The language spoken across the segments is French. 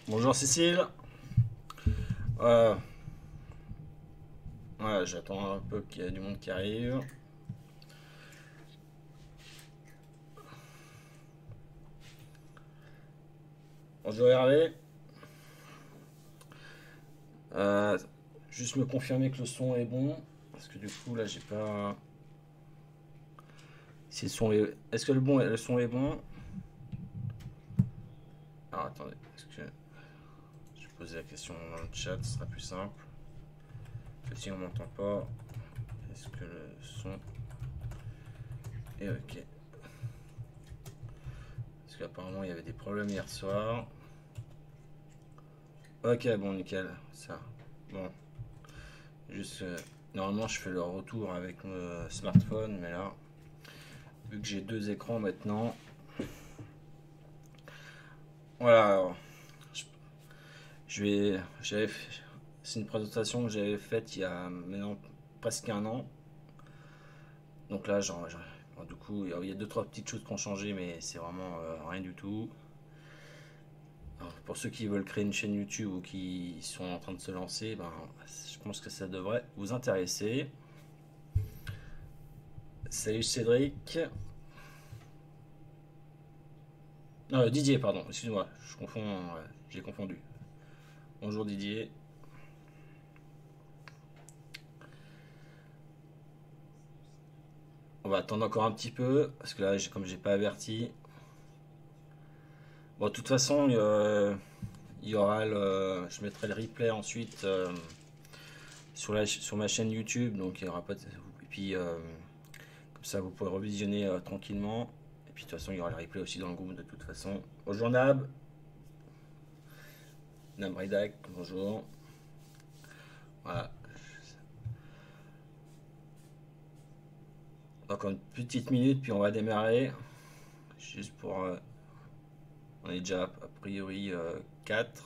Bonjour Cécile. Euh, ouais, j'attends un peu qu'il y ait du monde qui arrive. Bonjour Hervé. Euh, Juste me confirmer que le son est bon. Parce que du coup là j'ai pas. Si le son est. Est-ce que le son est bon? Alors attendez, est-ce que. Je vais poser la question dans le chat, ce sera plus simple. Que si on m'entend pas, est-ce que le son est ok? Parce qu'apparemment il y avait des problèmes hier soir. Ok, bon, nickel, ça. Bon, juste. Normalement, je fais le retour avec le smartphone, mais là, vu que j'ai deux écrans maintenant, voilà. Alors, je, je vais. C'est une présentation que j'avais faite il y a maintenant presque un an. Donc là, bon, du coup, il y a deux trois petites choses qui ont changé, mais c'est vraiment rien du tout. Alors, pour ceux qui veulent créer une chaîne YouTube ou qui sont en train de se lancer, ben, je pense que ça devrait vous intéresser. Salut Cédric. Didier, pardon, excuse-moi, je confonds, j'ai confondu. Bonjour Didier. On va attendre encore un petit peu, parce que là, comme j'ai pas averti. Bon, de toute façon, il y aura je mettrai le replay ensuite sur ma chaîne YouTube, donc il y aura pas. Et puis, comme ça, vous pourrez revisionner tranquillement. Et puis, de toute façon, il y aura le replay aussi dans le groupe, de toute façon. Bonjour Nab, Nab Redak, bonjour. Voilà. Encore une petite minute, puis on va démarrer. Juste pour. On est déjà a priori 4.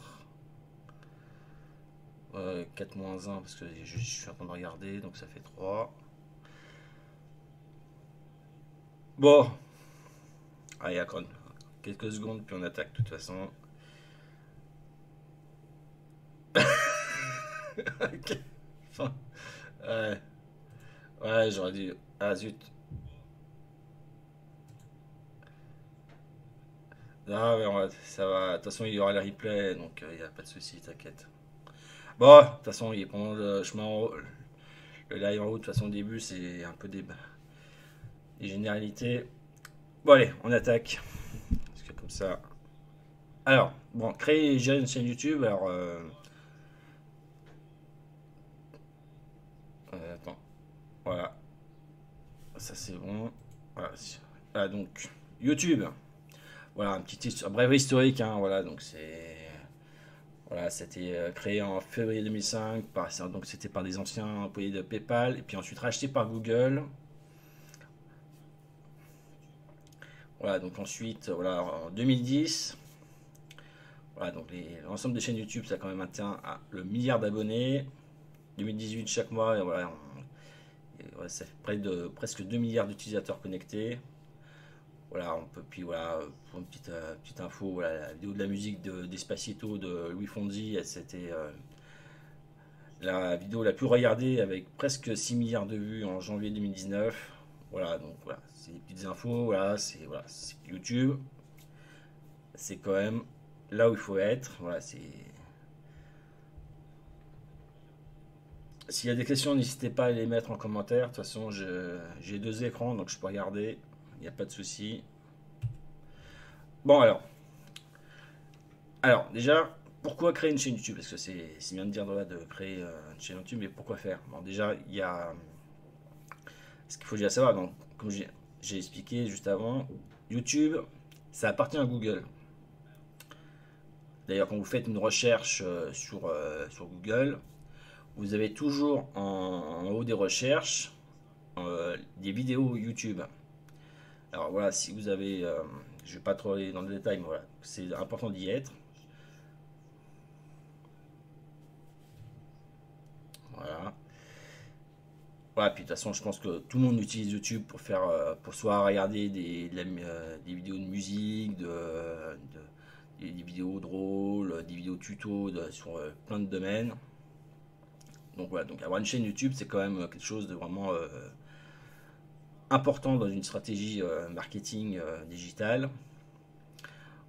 4 moins un parce que je suis en train de regarder, donc ça fait 3. Bon, allez, encore quelques secondes, puis on attaque de toute façon. Ok. Enfin, ouais, ouais, j'aurais dû. Ah zut. Non, mais ça va. De toute façon, il y aura le replay, donc il n'y a pas de souci, t'inquiète. Bon, de toute façon, il est pendant le chemin en haut. Le live en haut, de toute façon, au début, c'est un peu des généralités. Bon, allez, on attaque. Parce que comme ça. Alors, bon, créer et gérer une chaîne YouTube. Alors, attends, voilà, ça c'est bon. Voilà, voilà, donc YouTube. Voilà, un bref historique. Hein, voilà, donc c'est. Voilà, c'était créé en février 2005. Donc c'était par des anciens employés de PayPal. Et puis ensuite racheté par Google. Voilà, donc ensuite, voilà, en 2010. Voilà, donc l'ensemble des chaînes YouTube, ça a quand même atteint le milliard d'abonnés. 2018, chaque mois, et voilà, ouais, ça fait près de presque 2 milliards d'utilisateurs connectés. Voilà, on peut, puis voilà, pour une petite info, voilà, la vidéo de la musique d'Espacito de Louis Fonzi, c'était la vidéo la plus regardée avec presque 6 milliards de vues en janvier 2019. Voilà, donc voilà, c'est des petites infos, voilà, c'est YouTube, c'est quand même là où il faut être. Voilà, c'est. S'il y a des questions, n'hésitez pas à les mettre en commentaire. De toute façon, j'ai deux écrans, donc je peux regarder. Il n'y a pas de souci. Bon, alors, déjà, pourquoi créer une chaîne YouTube? Parce que c'est bien de dire de créer une chaîne YouTube, mais pourquoi faire? Bon, déjà, il y a ce qu'il faut déjà savoir. Donc, comme j'ai expliqué juste avant, YouTube, ça appartient à Google. D'ailleurs, quand vous faites une recherche sur Google, vous avez toujours en haut des recherches des vidéos YouTube. Alors voilà, si vous avez, je ne vais pas trop aller dans le détail, mais voilà, c'est important d'y être. Voilà. Voilà, puis de toute façon, je pense que tout le monde utilise YouTube pour pour soit regarder des vidéos de musique, des des vidéos drôles, des vidéos tutos sur plein de domaines. Donc voilà, donc avoir une chaîne YouTube, c'est quand même quelque chose de vraiment important dans une stratégie marketing digital.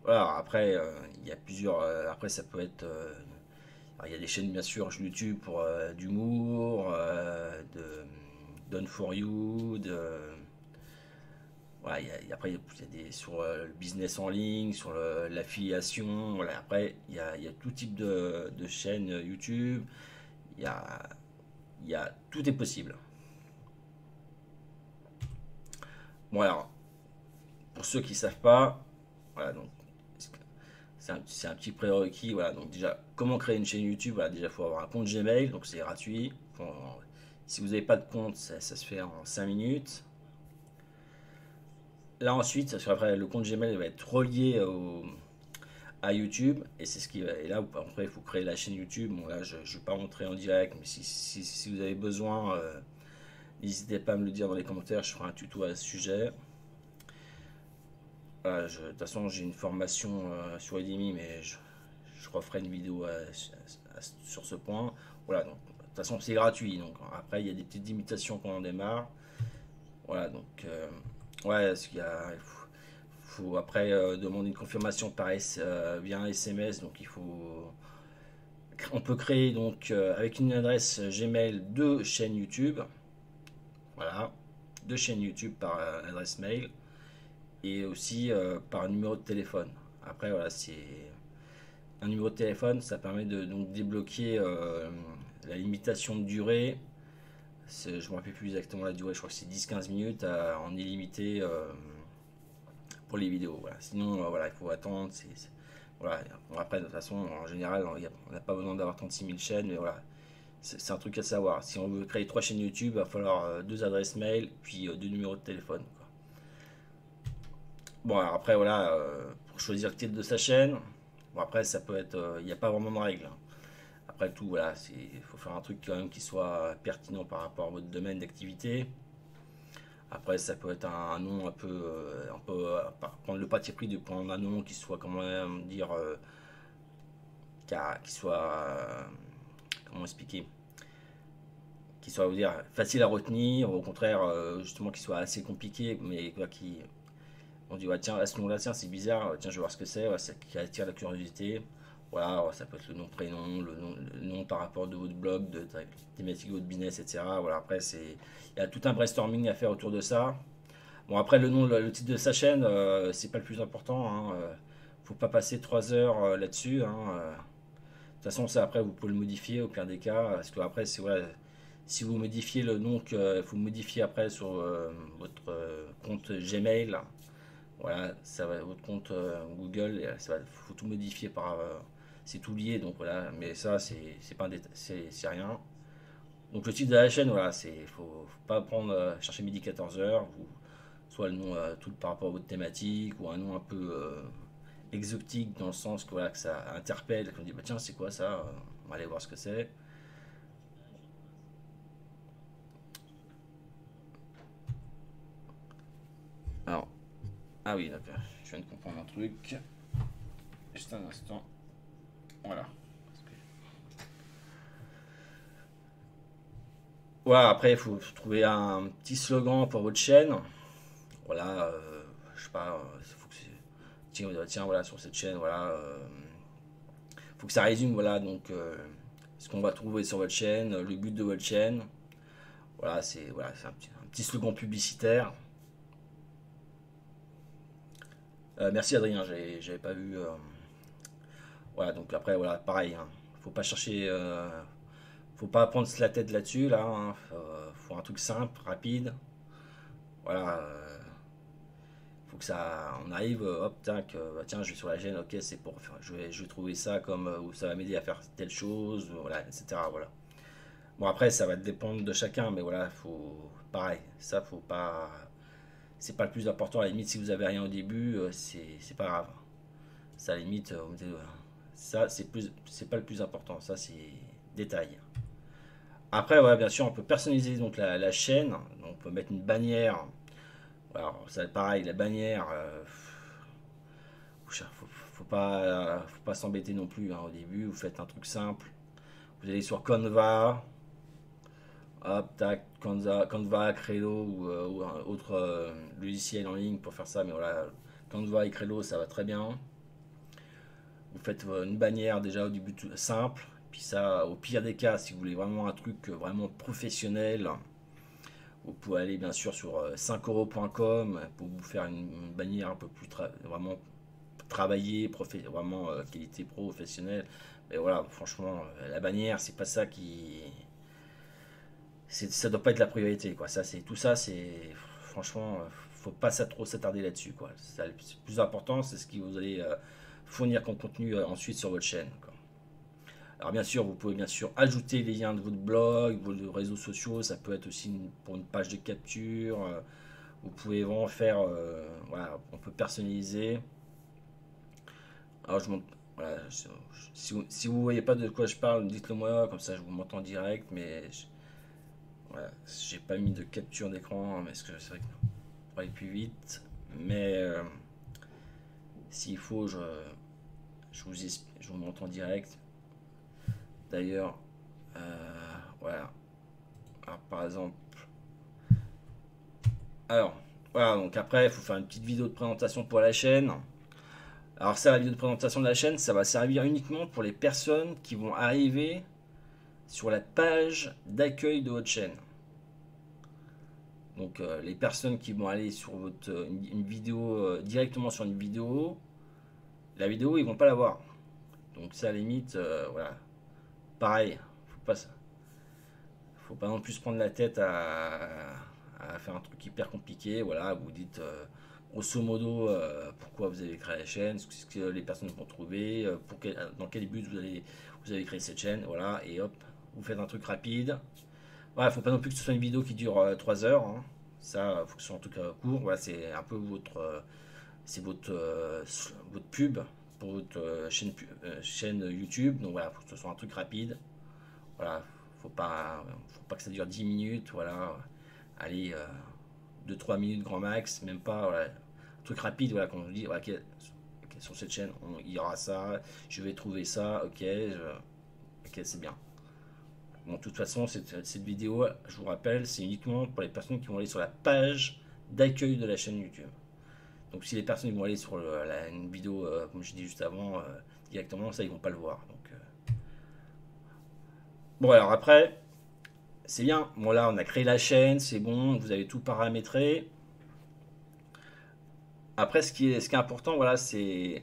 Voilà, après, il y a plusieurs. Après, ça peut être. Alors, il y a des chaînes, bien sûr, sur YouTube pour d'humour, de Done for You, voilà, après, il y a des, sur le business en ligne, sur l'affiliation. Voilà, après, il y a tout type de chaînes YouTube. Il y a, tout est possible. Bon, alors, pour ceux qui ne savent pas, voilà, donc c'est un petit prérequis. Voilà, donc déjà, comment créer une chaîne YouTube? Voilà, déjà, il faut avoir un compte Gmail, donc c'est gratuit. Si vous n'avez pas de compte, ça se fait en 5 minutes. Là, ensuite, après, le compte Gmail va être relié à YouTube, et c'est ce qui va. Et là, après, il faut créer la chaîne YouTube. Bon, là, je ne vais pas montrer en direct, mais si vous avez besoin, n'hésitez pas à me le dire dans les commentaires, je ferai un tuto à ce sujet. Voilà, de toute façon, j'ai une formation sur Udemy, mais je referai une vidéo sur ce point. Voilà, donc de toute façon, c'est gratuit. Donc après, il y a des petites limitations quand on démarre. Voilà, donc ouais, il faut après demander une confirmation via un SMS. Donc on peut créer donc avec une adresse Gmail 2 chaînes YouTube. Voilà, 2 chaînes YouTube par adresse mail et aussi par numéro de téléphone. Après, voilà, c'est un numéro de téléphone, ça permet de donc débloquer la limitation de durée. Je ne me rappelle plus exactement la durée, je crois que c'est 10-15 minutes en illimité pour les vidéos. Voilà. Sinon, voilà, il faut attendre. Voilà. Bon, après, de toute façon, en général, on n'a pas besoin d'avoir 36 000 chaînes, mais voilà, c'est un truc à savoir. Si on veut créer 3 chaînes YouTube, il va falloir 2 adresses mail, puis 2 numéros de téléphone, quoi. Bon, alors après, voilà, pour choisir le titre de sa chaîne, bon, après, ça peut être. Il n'y a pas vraiment de règle, hein. Après tout, voilà, il faut faire un truc quand même qui soit pertinent par rapport à votre domaine d'activité. Après, ça peut être un nom un peu prendre le parti pris de prendre un nom qui soit, comment dire, qui soit, comment expliquer, qui soit, vous dire, facile à retenir, au contraire, justement, qui soit assez compliqué, mais quoi, on dit, ouais, tiens, à ce nom-là, tiens, c'est bizarre, tiens, je vais voir ce que c'est, ouais, ça qui attire la curiosité. Voilà, ça peut être le nom, prénom, le nom par rapport de votre blog, de ta thématique de votre business, etc. Voilà, après, il y a tout un brainstorming à faire autour de ça. Bon, après, le titre de sa chaîne, c'est pas le plus important, hein. Faut pas passer 3 heures là-dessus, hein. De toute façon, ça, après, vous pouvez le modifier au pire des cas. Parce que après, voilà, si vous modifiez le nom, il faut modifier après sur votre compte Gmail. Voilà, ça va, votre compte Google, ça va, faut tout modifier c'est tout lié, donc voilà, mais ça, c'est pas un c'est rien. Donc le titre de la chaîne, voilà, faut pas prendre, chercher midi 14 heures, soit le nom tout par rapport à votre thématique, ou un nom un peu exotique dans le sens que, voilà, que ça interpelle, qu'on dit, bah tiens, c'est quoi ça? On va aller voir ce que c'est. Alors, ah oui, d'accord, je viens de comprendre un truc. Juste un instant. Voilà. Voilà, après, il faut trouver un petit slogan pour votre chaîne. Voilà, je sais pas, faut que tiens, voilà, sur cette chaîne, voilà, faut que ça résume, voilà, donc ce qu'on va trouver sur votre chaîne, le but de votre chaîne. Voilà, c'est un petit slogan publicitaire. Merci Adrien, j'avais pas vu. Voilà, donc après, voilà, pareil, hein, faut pas chercher, faut pas prendre la tête là-dessus, là, hein, faut un truc simple, rapide. Voilà, faut que ça, on arrive, hop, tac, bah, tiens, je vais sur la chaîne, ok, c'est pour, je vais trouver ça comme, où ça va m'aider à faire telle chose, voilà, etc. Voilà. Bon, après, ça va dépendre de chacun, mais voilà, pareil, ça, faut pas, c'est pas le plus important. À la limite, si vous avez rien au début, c'est pas grave. Ça, à la limite, ça, c'est pas le plus important. Ça, c'est détail. Après, ouais, bien sûr, on peut personnaliser donc la chaîne. Donc, on peut mettre une bannière. Alors, ça, pareil, la bannière, faut pas s'embêter non plus, hein, au début. Vous faites un truc simple. Vous allez sur Canva. Hop, tac, Canva, Crello ou un autre logiciel en ligne pour faire ça. Mais voilà, Canva et Crello, ça va très bien. Vous faites une bannière déjà au début simple. Puis ça, au pire des cas, si vous voulez vraiment un truc vraiment professionnel, vous pouvez aller bien sûr sur 5euros.com pour vous faire une bannière un peu plus vraiment travaillée, vraiment qualité professionnelle. Mais voilà, franchement, la bannière, c'est pas ça qui. Ça doit pas être la priorité, quoi. Ça, c'est tout ça, c'est franchement, faut pas trop s'attarder là-dessus, quoi. Le plus important, c'est ce que vous allez fournir comme contenu ensuite sur votre chaîne, quoi. Alors bien sûr, vous pouvez bien sûr ajouter les liens de votre blog, vos réseaux sociaux. Ça peut être aussi pour une page de capture. Vous pouvez vraiment faire, voilà, on peut personnaliser. Alors je montre, voilà, si vous voyez pas de quoi je parle, dites-le moi, comme ça je vous montre en direct. Mais voilà, j'ai pas mis de capture d'écran, mais c'est vrai que pour aller plus vite. Mais s'il faut, je vous montre en direct. D'ailleurs, voilà. Alors, par exemple, alors voilà, donc après, il faut faire une petite vidéo de présentation pour la chaîne. Alors ça, la vidéo de présentation de la chaîne, ça va servir uniquement pour les personnes qui vont arriver sur la page d'accueil de votre chaîne. Donc les personnes qui vont aller sur une vidéo, directement sur une vidéo, la vidéo, ils vont pas la voir. Donc ça, à la limite, voilà. Pareil, faut pas non plus se prendre la tête à faire un truc hyper compliqué. Voilà, vous dites grosso modo pourquoi vous avez créé la chaîne, ce que les personnes vont trouver, dans quel but vous avez créé cette chaîne. Voilà, et hop, vous faites un truc rapide. Voilà, faut pas non plus que ce soit une vidéo qui dure 3 heures. Hein. Ça, faut que ce soit en tout cas court. Voilà, c'est un peu votre pub pour votre chaîne YouTube. Donc voilà, faut que ce soit un truc rapide. Voilà, faut pas que ça dure 10 minutes. Voilà, allez, 2-3 minutes grand max, même pas. Voilà. Un truc rapide, voilà, quand on dit, voilà, sur cette chaîne, il y aura ça, je vais trouver ça, ok, ok, c'est bien. Bon, de toute façon, cette vidéo, je vous rappelle, c'est uniquement pour les personnes qui vont aller sur la page d'accueil de la chaîne YouTube. Donc si les personnes vont aller sur une vidéo, comme je dis juste avant, directement, ça, ils vont pas le voir. Donc, bon, alors après, c'est bien. Bon, là, on a créé la chaîne, c'est bon, vous avez tout paramétré. Après, ce qui est important, voilà, c'est.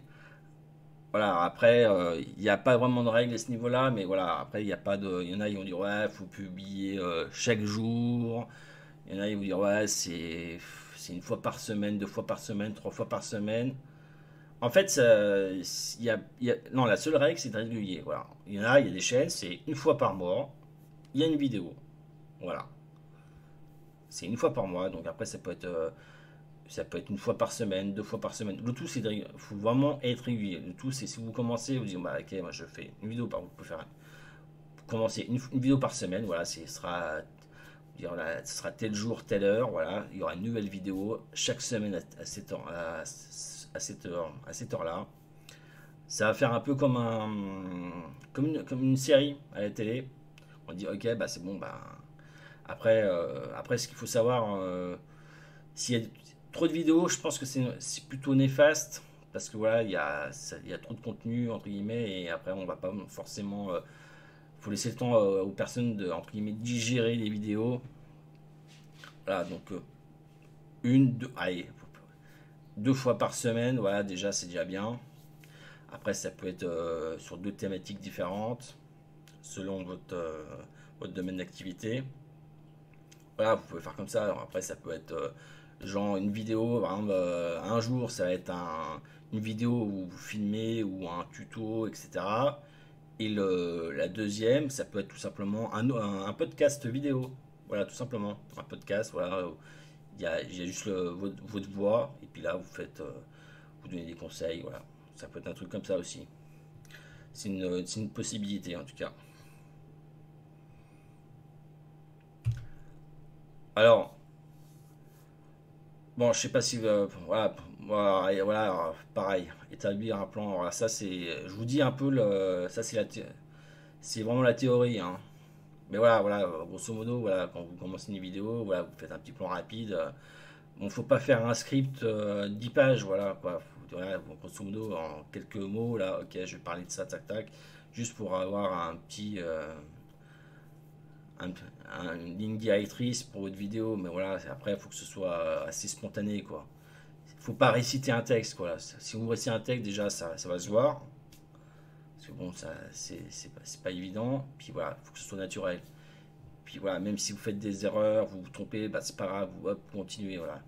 Voilà, après, il n'y a pas vraiment de règles à ce niveau-là, mais voilà, après, il y a pas de. Il y en a, ils vont dire, ouais, il faut publier chaque jour. Il y en a, ils vont dire, ouais, c'est une fois par semaine, 2 fois par semaine, 3 fois par semaine. En fait, non, la seule règle, c'est de régulier. Voilà. Il y a des chaînes, c'est une fois par mois, il y a une vidéo. Voilà. C'est une fois par mois, donc après, ça peut être une fois par semaine, 2 fois par semaine. Le tout, c'est faut vraiment être régulier. Le tout, c'est si vous commencez, vous dites, bah, ok, moi je fais une vidéo par, vous pouvez faire, commencer une vidéo par semaine, voilà, ce sera tel jour, telle heure, voilà, il y aura une nouvelle vidéo chaque semaine à cette heure, à cette heure-là. Ça va faire un peu comme une série à la télé. On dit, ok, bah c'est bon, bah après, ce qu'il faut savoir, s'il y a trop de vidéos, je pense que c'est plutôt néfaste parce que voilà, il y a trop de contenu entre guillemets et après on va pas forcément. Faut laisser le temps aux personnes de entre guillemets digérer les vidéos. Voilà, donc allez, 2 fois par semaine, voilà, déjà c'est déjà bien. Après, ça peut être sur 2 thématiques différentes selon votre domaine d'activité. Voilà, vous pouvez faire comme ça. Alors après, ça peut être genre une vidéo, par exemple, un jour, ça va être une vidéo où vous filmez ou un tuto, etc. Et la deuxième, ça peut être tout simplement un podcast vidéo. Voilà, tout simplement. Un podcast, voilà. Il y a juste votre voix, et puis là, vous donnez des conseils, voilà. Ça peut être un truc comme ça aussi. C'est une possibilité, en tout cas. Alors, Bon, je sais pas si voilà, voilà, et voilà, pareil, établir un plan. Voilà, ça c'est, je vous dis un peu ça c'est vraiment la théorie, hein. Mais voilà, voilà, grosso modo, voilà, quand vous commencez une vidéo, voilà, vous faites un petit plan rapide. Bon, faut pas faire un script 10 pages, voilà, quoi. Voilà, bon, grosso modo, en quelques mots, là, ok, je vais parler de ça, tac, tac, juste pour avoir un petit, un- une ligne directrice pour votre vidéo, mais voilà, après, il faut que ce soit assez spontané, quoi. Faut pas réciter un texte, quoi. Si vous récitez un texte, déjà, ça va se voir, parce que bon, ça, c'est pas évident, puis voilà, il faut que ce soit naturel. Puis voilà, même si vous faites des erreurs, vous vous trompez, bah, c'est pas grave, vous, hop, continuez, voilà.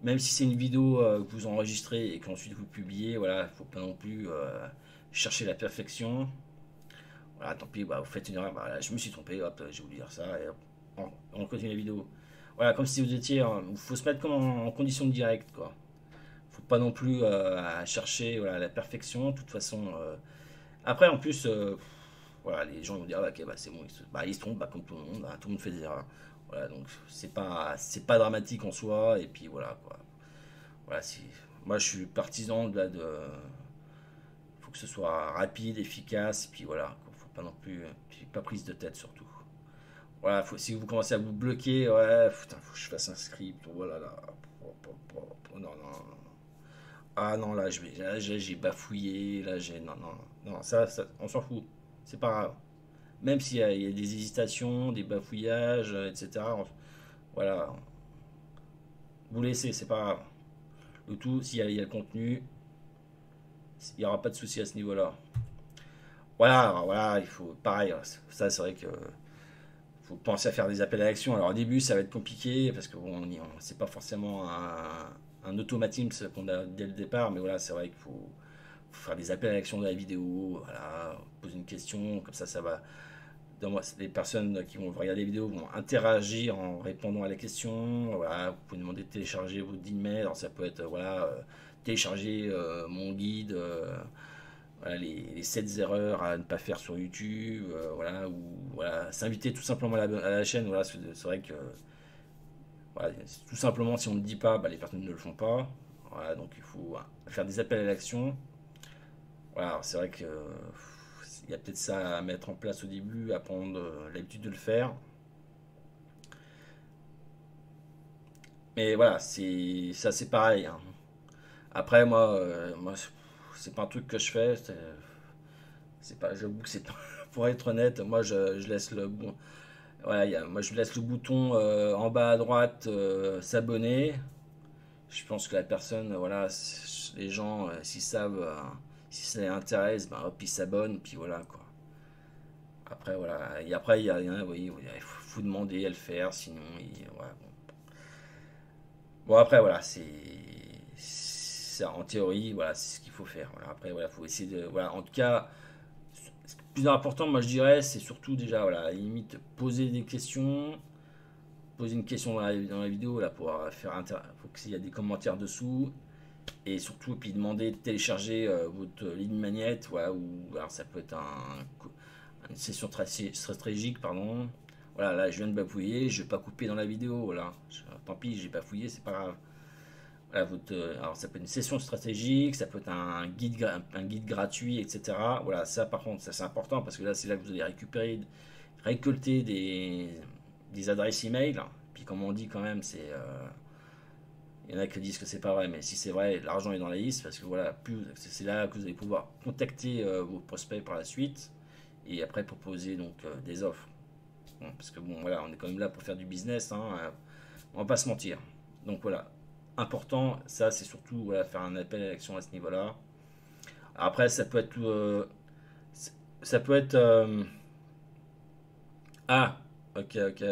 Même si c'est une vidéo que vous enregistrez et qu'ensuite vous publiez, voilà, il faut pas non plus chercher la perfection. Voilà, tant pis, bah, vous faites une erreur, bah, là, je me suis trompé, hop, j'ai oublié de dire ça, et hop, on continue la vidéo. Voilà, comme si vous étiez, il faut se mettre comme en condition de direct, quoi. Faut pas non plus à chercher voilà, la perfection, de toute façon. Après, en plus, voilà, les gens vont dire, ah, ok, bah, c'est bon, ils se trompent, bah, comme tout le monde, hein, tout le monde fait des erreurs. Voilà, donc c'est pas dramatique en soi, et puis voilà, quoi. Voilà, moi je suis partisan faut que ce soit rapide, efficace, puis voilà, quoi. Faut pas non plus, puis pas prise de tête surtout. Voilà, si vous commencez à vous bloquer, ouais, putain, faut que je fasse un script, voilà, là, non, non, non. Ah non, là, j'ai bafouillé, là, non, non, non, on s'en fout, c'est pas grave. Même il y a des hésitations, des bafouillages, etc. Voilà, vous laissez, c'est pas grave. Le tout, il y a le contenu, il n'y aura pas de souci à ce niveau-là. Voilà, voilà, il faut, pareil, ça c'est vrai que faut penser à faire des appels à l'action. Alors au début, ça va être compliqué parce que bon, c'est pas forcément un automatisme qu'on a dès le départ, mais voilà, c'est vrai qu'il faut faire des appels à l'action de la vidéo, voilà, poser une question, comme ça va. Les personnes qui vont regarder les vidéos vont interagir en répondant à la question. Voilà, vous pouvez demander de télécharger votre email. Alors ça peut être voilà, télécharger mon guide, voilà, les 7 erreurs à ne pas faire sur YouTube, voilà, ou voilà, s'inviter tout simplement à la chaîne. Voilà, c'est vrai que voilà, tout simplement si on ne le dit pas, bah, les personnes ne le font pas. Voilà, donc il faut faire des appels à l'action. Voilà, c'est vrai que il y a peut-être ça à mettre en place au début, à prendre l'habitude de le faire. Mais voilà, c'est pareil, hein. Après, moi c'est pas un truc que je fais. C'est pas, j'avoue que c'est pas. Pour être honnête, moi je laisse le bon. Voilà, moi je laisse le bouton en bas à droite s'abonner. Je pense que la personne, voilà, les gens, s'ils savent, si ça les intéresse, ben hop, ils s'abonnent, puis voilà quoi. Après, voilà. Et après, il y en a, oui, il faut demander à le faire, sinon, voilà, bon. Bon, après, voilà, en théorie, voilà, c'est ce qu'il faut faire. Voilà, après, voilà, faut essayer de. Voilà, en tout cas, ce plus important, moi, je dirais, c'est surtout déjà, voilà, à la limite, poser des questions. Poser une question dans la vidéo, là, pour faire faut qu'il y ait des commentaires dessous. Et surtout, puis demander de télécharger votre ligne magnète, voilà, ou alors ça peut être une session stratégique, pardon. Voilà, là, je viens de bafouiller, je vais pas couper dans la vidéo, voilà. Tant pis, j'ai bafouillé, c'est pas grave. Voilà, alors, ça peut être une session stratégique, ça peut être un guide gratuit, etc. Voilà, ça, par contre, ça c'est important parce que là, c'est là que vous allez récolter des adresses email. Puis, comme on dit quand même, il y en a qui disent que c'est pas vrai, mais si c'est vrai, l'argent est dans la liste parce que voilà, c'est là que vous allez pouvoir contacter vos prospects par la suite et après proposer donc des offres. Bon, parce que bon, voilà, on est quand même là pour faire du business, hein, on va pas se mentir. Donc voilà, important, ça c'est surtout voilà, faire un appel à l'action à ce niveau-là. Après, ça peut être, ah, ok, ok,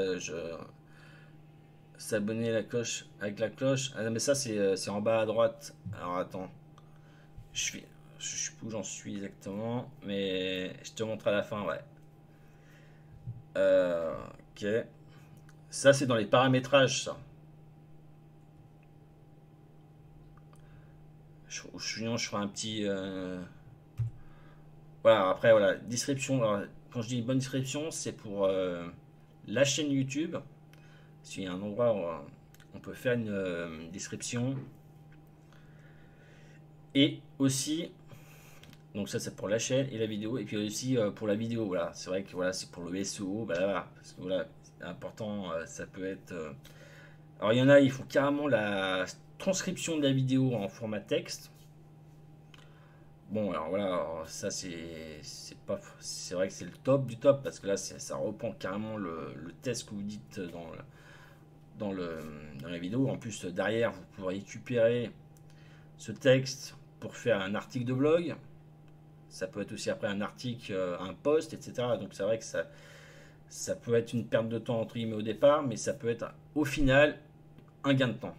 s'abonner la cloche avec la cloche. Ah, mais ça c'est en bas à droite. Alors attends, je suis, je sais plus où j'en suis exactement, mais je te montre à la fin, ouais. Ok. Ça, c'est dans les paramétrages, ça. Sinon, je ferai un petit. Voilà, après, voilà. Description. Alors, quand je dis bonne description, c'est pour la chaîne YouTube. Parce qu'il y a un endroit où on peut faire une description. Et aussi, donc ça c'est pour la chaîne et la vidéo, et puis aussi pour la vidéo, voilà, c'est vrai que voilà, c'est pour le SEO, voilà, parce que voilà, c'est important, ça peut être... alors il y en a, ils font carrément la transcription de la vidéo en format texte. Bon, alors voilà, alors ça c'est pas, c'est vrai que c'est le top du top, parce que là ça reprend carrément le texte que vous dites dans, le, dans la vidéo. En plus, derrière, vous pouvez récupérer ce texte pour faire un article de blog. Ça peut être aussi après un article, un post, etc. Donc c'est vrai que ça peut être une perte de temps entre guillemets au départ, mais ça peut être au final un gain de temps.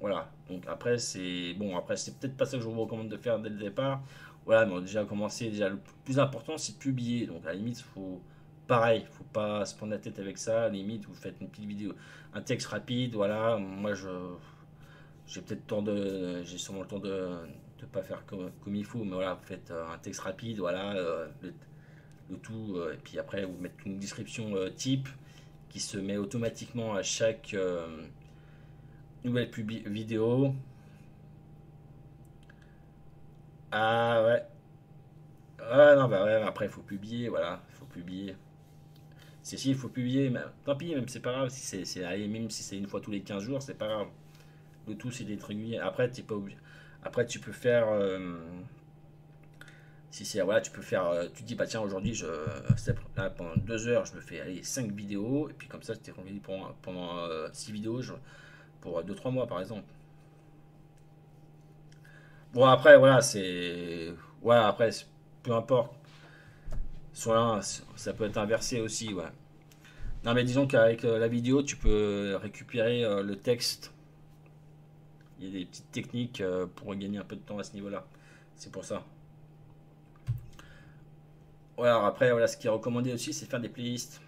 Voilà. Donc après c'est bon, après c'est peut-être pas ça que je vous recommande de faire dès le départ. Voilà, mais déjà commencer, déjà le plus important c'est de publier. Donc à la limite, faut pareil, faut pas se prendre la tête avec ça. À la limite, vous faites une petite vidéo, un texte rapide. Voilà, moi j'ai peut-être temps de, j'ai sûrement le temps de pas faire comme il faut, mais voilà, vous faites un texte rapide, voilà, le tout, et puis après vous mettez une description type qui se met automatiquement à chaque nouvelle vidéo. Ah ouais, ah non, bah ouais, après il faut publier, voilà, il faut publier. C'est si, il faut publier, mais tant pis, même c'est pas grave, si allez, même si c'est une fois tous les 15 jours, c'est pas grave. Le tout c'est d'être régulier. Après, t'es pas obligé. Après, tu peux faire. Si c'est voilà, tu peux faire. Tu te dis, bah tiens, aujourd'hui, là, pendant 2 heures, je me fais allez, 5 vidéos. Et puis comme ça, c'était revenu pendant 6 vidéos pour 2 3 mois, par exemple. Bon, après, voilà, c'est. Voilà, après, peu importe. Soit ça peut être inversé aussi, ouais. Non, mais disons qu'avec la vidéo, tu peux récupérer le texte. Il y a des petites techniques pour gagner un peu de temps à ce niveau-là. C'est pour ça. Ouais, alors après, voilà, ce qui est recommandé aussi, c'est faire des playlists.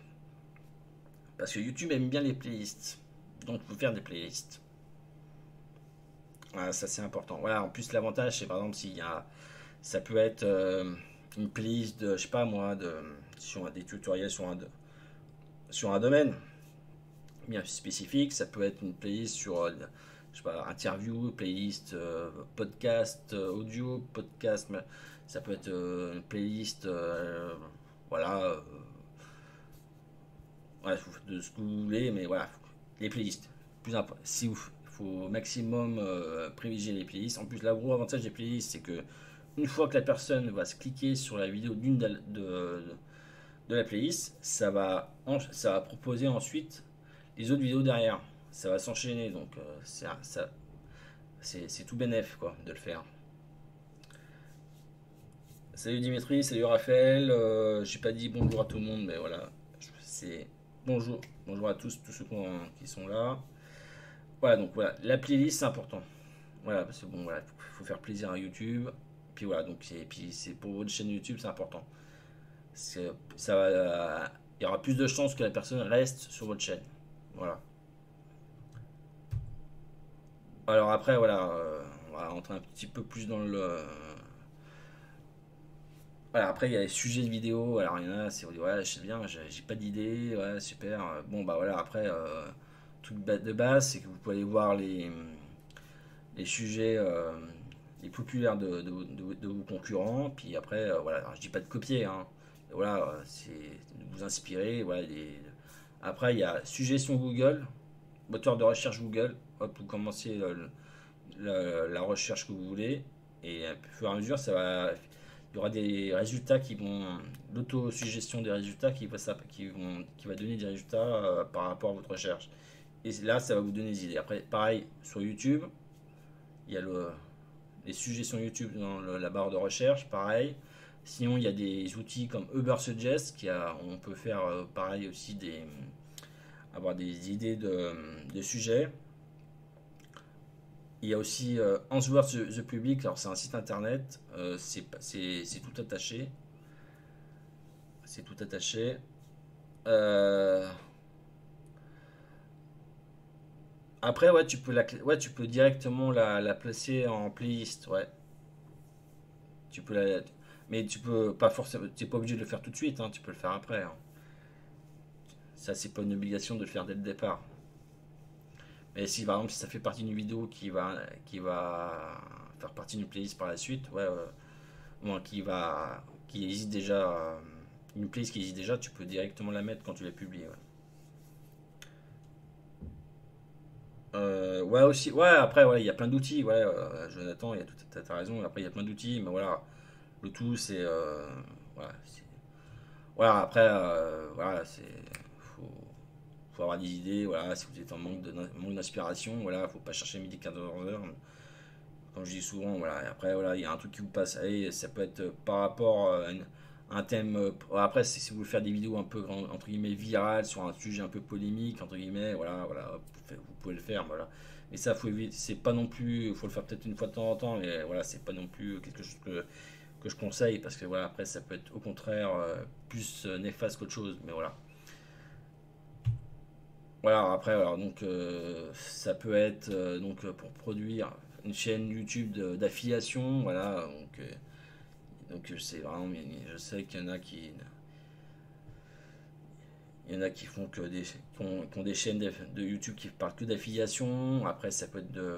Parce que YouTube aime bien les playlists. Donc, il faut faire des playlists. Voilà, ça, c'est important. Voilà, en plus, l'avantage, c'est par exemple, s'il y a, ça peut être une playlist de, je sais pas moi, sur des tutoriels sur un domaine bien spécifique. Ça peut être une playlist sur, je sais pas, interview, playlist podcast audio, podcast. Ça peut être une playlist, voilà, ouais, de ce que vous voulez, mais voilà, les playlists. Plus important, si vous, faut au maximum privilégier les playlists. En plus, gros avantage des playlists, c'est que une fois que la personne va se cliquer sur la vidéo de la playlist, ça va proposer ensuite les autres vidéos derrière. Ça va s'enchaîner, donc c'est tout bénef quoi de le faire. Salut Dimitri, salut Raphaël. J'ai pas dit bonjour à tout le monde, mais voilà, c'est bonjour à tous ceux qui sont là. Voilà, donc voilà, la playlist c'est important. Voilà, parce que bon, voilà, faut faire plaisir à YouTube. Puis voilà, donc puis c'est pour votre chaîne YouTube, c'est important. Ça va, il y aura plus de chances que la personne reste sur votre chaîne. Voilà. Alors après, voilà, on va rentrer un petit peu plus dans le. Voilà, après il y a les sujets de vidéo. Alors il y en a, c'est ouais, je sais bien, j'ai pas d'idée, ouais, super. Bon bah voilà, après truc de base, c'est que vous pouvez aller voir les sujets les populaires de vos concurrents. Puis après, voilà, alors, je dis pas de copier, hein. Voilà, c'est de vous inspirer. Voilà, après, il y a suggestion Google, moteur de recherche Google. Hop, vous commencez la recherche que vous voulez. Et au fur et à mesure, il y aura des résultats qui vont, l'auto-suggestion des résultats qui va donner des résultats par rapport à votre recherche. Et là, ça va vous donner des idées. Après, pareil, sur YouTube, il y a les suggestions YouTube dans la barre de recherche, pareil. Sinon, il y a des outils comme Ubersuggest, on peut faire pareil aussi avoir des idées de sujets. Il y a aussi Answer the Public, alors c'est un site internet, c'est tout attaché. C'est tout attaché. Euh, Après, ouais, tu peux directement la placer en playlist, ouais. Tu peux mais tu peux pas forcément, tu n'es pas obligé de le faire tout de suite, hein, tu peux le faire après, hein. Ça, c'est pas une obligation de le faire dès le départ. Mais si par exemple si ça fait partie d'une vidéo qui va faire partie d'une playlist par la suite, ouais, bon, qui existe déjà, une playlist qui existe déjà, tu peux directement la mettre quand tu l'as publiée. Ouais. Ouais aussi, ouais après ouais, il y a plein d'outils, ouais, Jonathan, il y a tout, t'as raison, après il y a plein d'outils, mais voilà, le tout c'est, voilà, voilà, après, voilà, faut, faut avoir des idées, voilà, si vous êtes en manque d'inspiration, voilà, faut pas chercher midi 14 heures, comme je dis souvent, voilà, et après, voilà, il y a un truc qui vous passe, allez, ça peut être par rapport à un thème, après, si vous voulez faire des vidéos un peu, entre guillemets, virales, sur un sujet un peu polémique, entre guillemets, voilà, voilà, vous pouvez le faire, voilà. Mais ça, faut éviter, c'est pas non plus, faut le faire peut-être une fois de temps en temps, mais voilà, c'est pas non plus quelque chose que je conseille, parce que voilà, après, ça peut être au contraire plus néfaste qu'autre chose, mais voilà. Voilà, après, alors, donc, ça peut être pour produire une chaîne YouTube d'affiliation, voilà, donc c'est vraiment, je sais qu'il y en a qui font que qui ont des chaînes de YouTube qui parlent que d'affiliation. Après, ça peut être de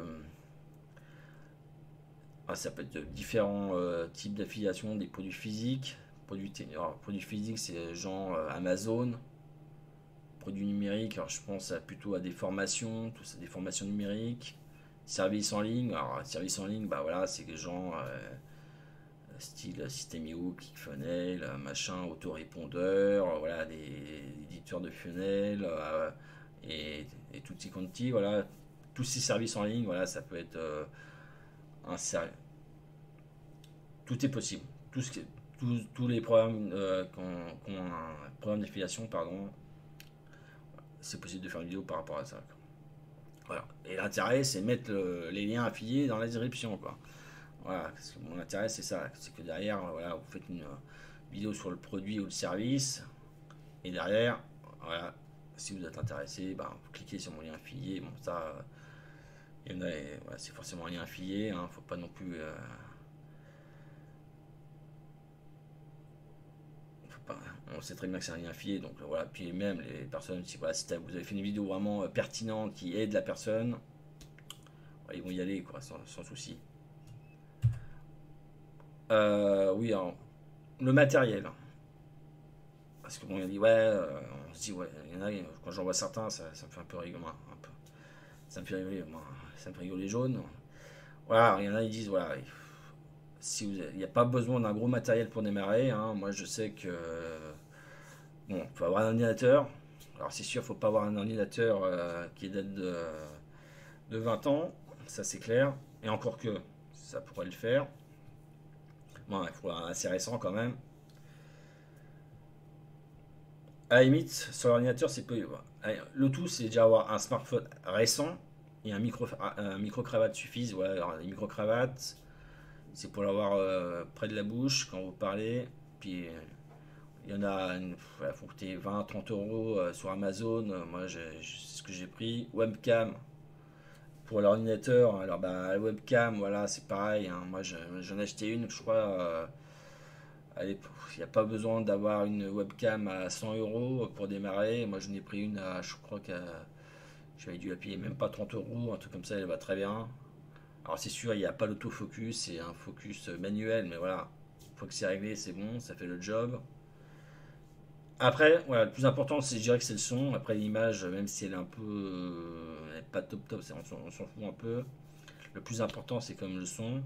différents types d'affiliation, des produits physiques. Produits physiques, c'est genre Amazon. Produits numériques, alors je pense plutôt à des formations, tout ça, des formations numériques. Services en ligne, alors services en ligne, bah voilà, c'est des gens style System.io, ClickFunnels, machin, autorépondeur, voilà, des éditeurs de funnels et tutti quanti, voilà, tous ces services en ligne, voilà, ça peut être un service. Tout est possible. Tous les programmes qui ont un programme d'affiliation, pardon, c'est possible de faire une vidéo par rapport à ça. Voilà. Et l'intérêt, c'est mettre les liens affiliés dans la description, quoi. Voilà, parce que mon intérêt, c'est ça. C'est que derrière, voilà, vous faites une vidéo sur le produit ou le service. Et derrière, voilà, si vous êtes intéressé, ben, vous cliquez sur mon lien affilié. Bon, ça, il y en a, voilà, c'est forcément un lien affilié. Hein, faut pas non plus. On sait très bien que c'est un lien affilié. Donc voilà. Puis même les personnes, si, voilà, si vous avez fait une vidéo vraiment pertinente qui aide la personne, voilà, ils vont y aller, quoi, sans souci. Oui, alors, le matériel. Parce que bon, il a dit, ouais, on se dit, ouais, il y en a, quand j'en vois certains, ça me fait un peu rigoler, un peu. Ça me fait rigoler, moi, ça me fait rigoler jaune. Voilà, il y en a, ils disent, voilà, si il n'y a pas besoin d'un gros matériel pour démarrer, hein. Moi, je sais que, bon, il faut avoir un ordinateur. Alors, c'est sûr, il ne faut pas avoir un ordinateur qui date de 20 ans, ça c'est clair. Et encore que, ça pourrait le faire. Bon, il faut un assez récent quand même. À la limite, sur l'ordinateur, c'est peu. Le tout, c'est déjà avoir un smartphone récent et un micro-cravate suffisent. Voilà, alors, les micro-cravates, c'est pour l'avoir près de la bouche quand vous parlez. Puis il y en a, voilà, faut coûter 20-30 € sur Amazon. Moi, c'est ce que j'ai pris. Webcam pour l'ordinateur. Alors, bah, la webcam, voilà, c'est pareil, hein. Moi, j'en ai acheté une, je crois. Allez, il n'y a pas besoin d'avoir une webcam à 100 € pour démarrer. Moi, j'en ai pris une à, je crois que j'avais dû la payer même pas 30 €, un truc comme ça, elle va très bien. Alors, c'est sûr, il n'y a pas l'autofocus, c'est un focus manuel, mais voilà, une fois que c'est réglé, c'est bon, ça fait le job. Après, voilà, le plus important, je dirais que c'est le son. Après, l'image, même si elle est un peu, elle est pas top top, on s'en fout un peu. Le plus important, c'est comme le son.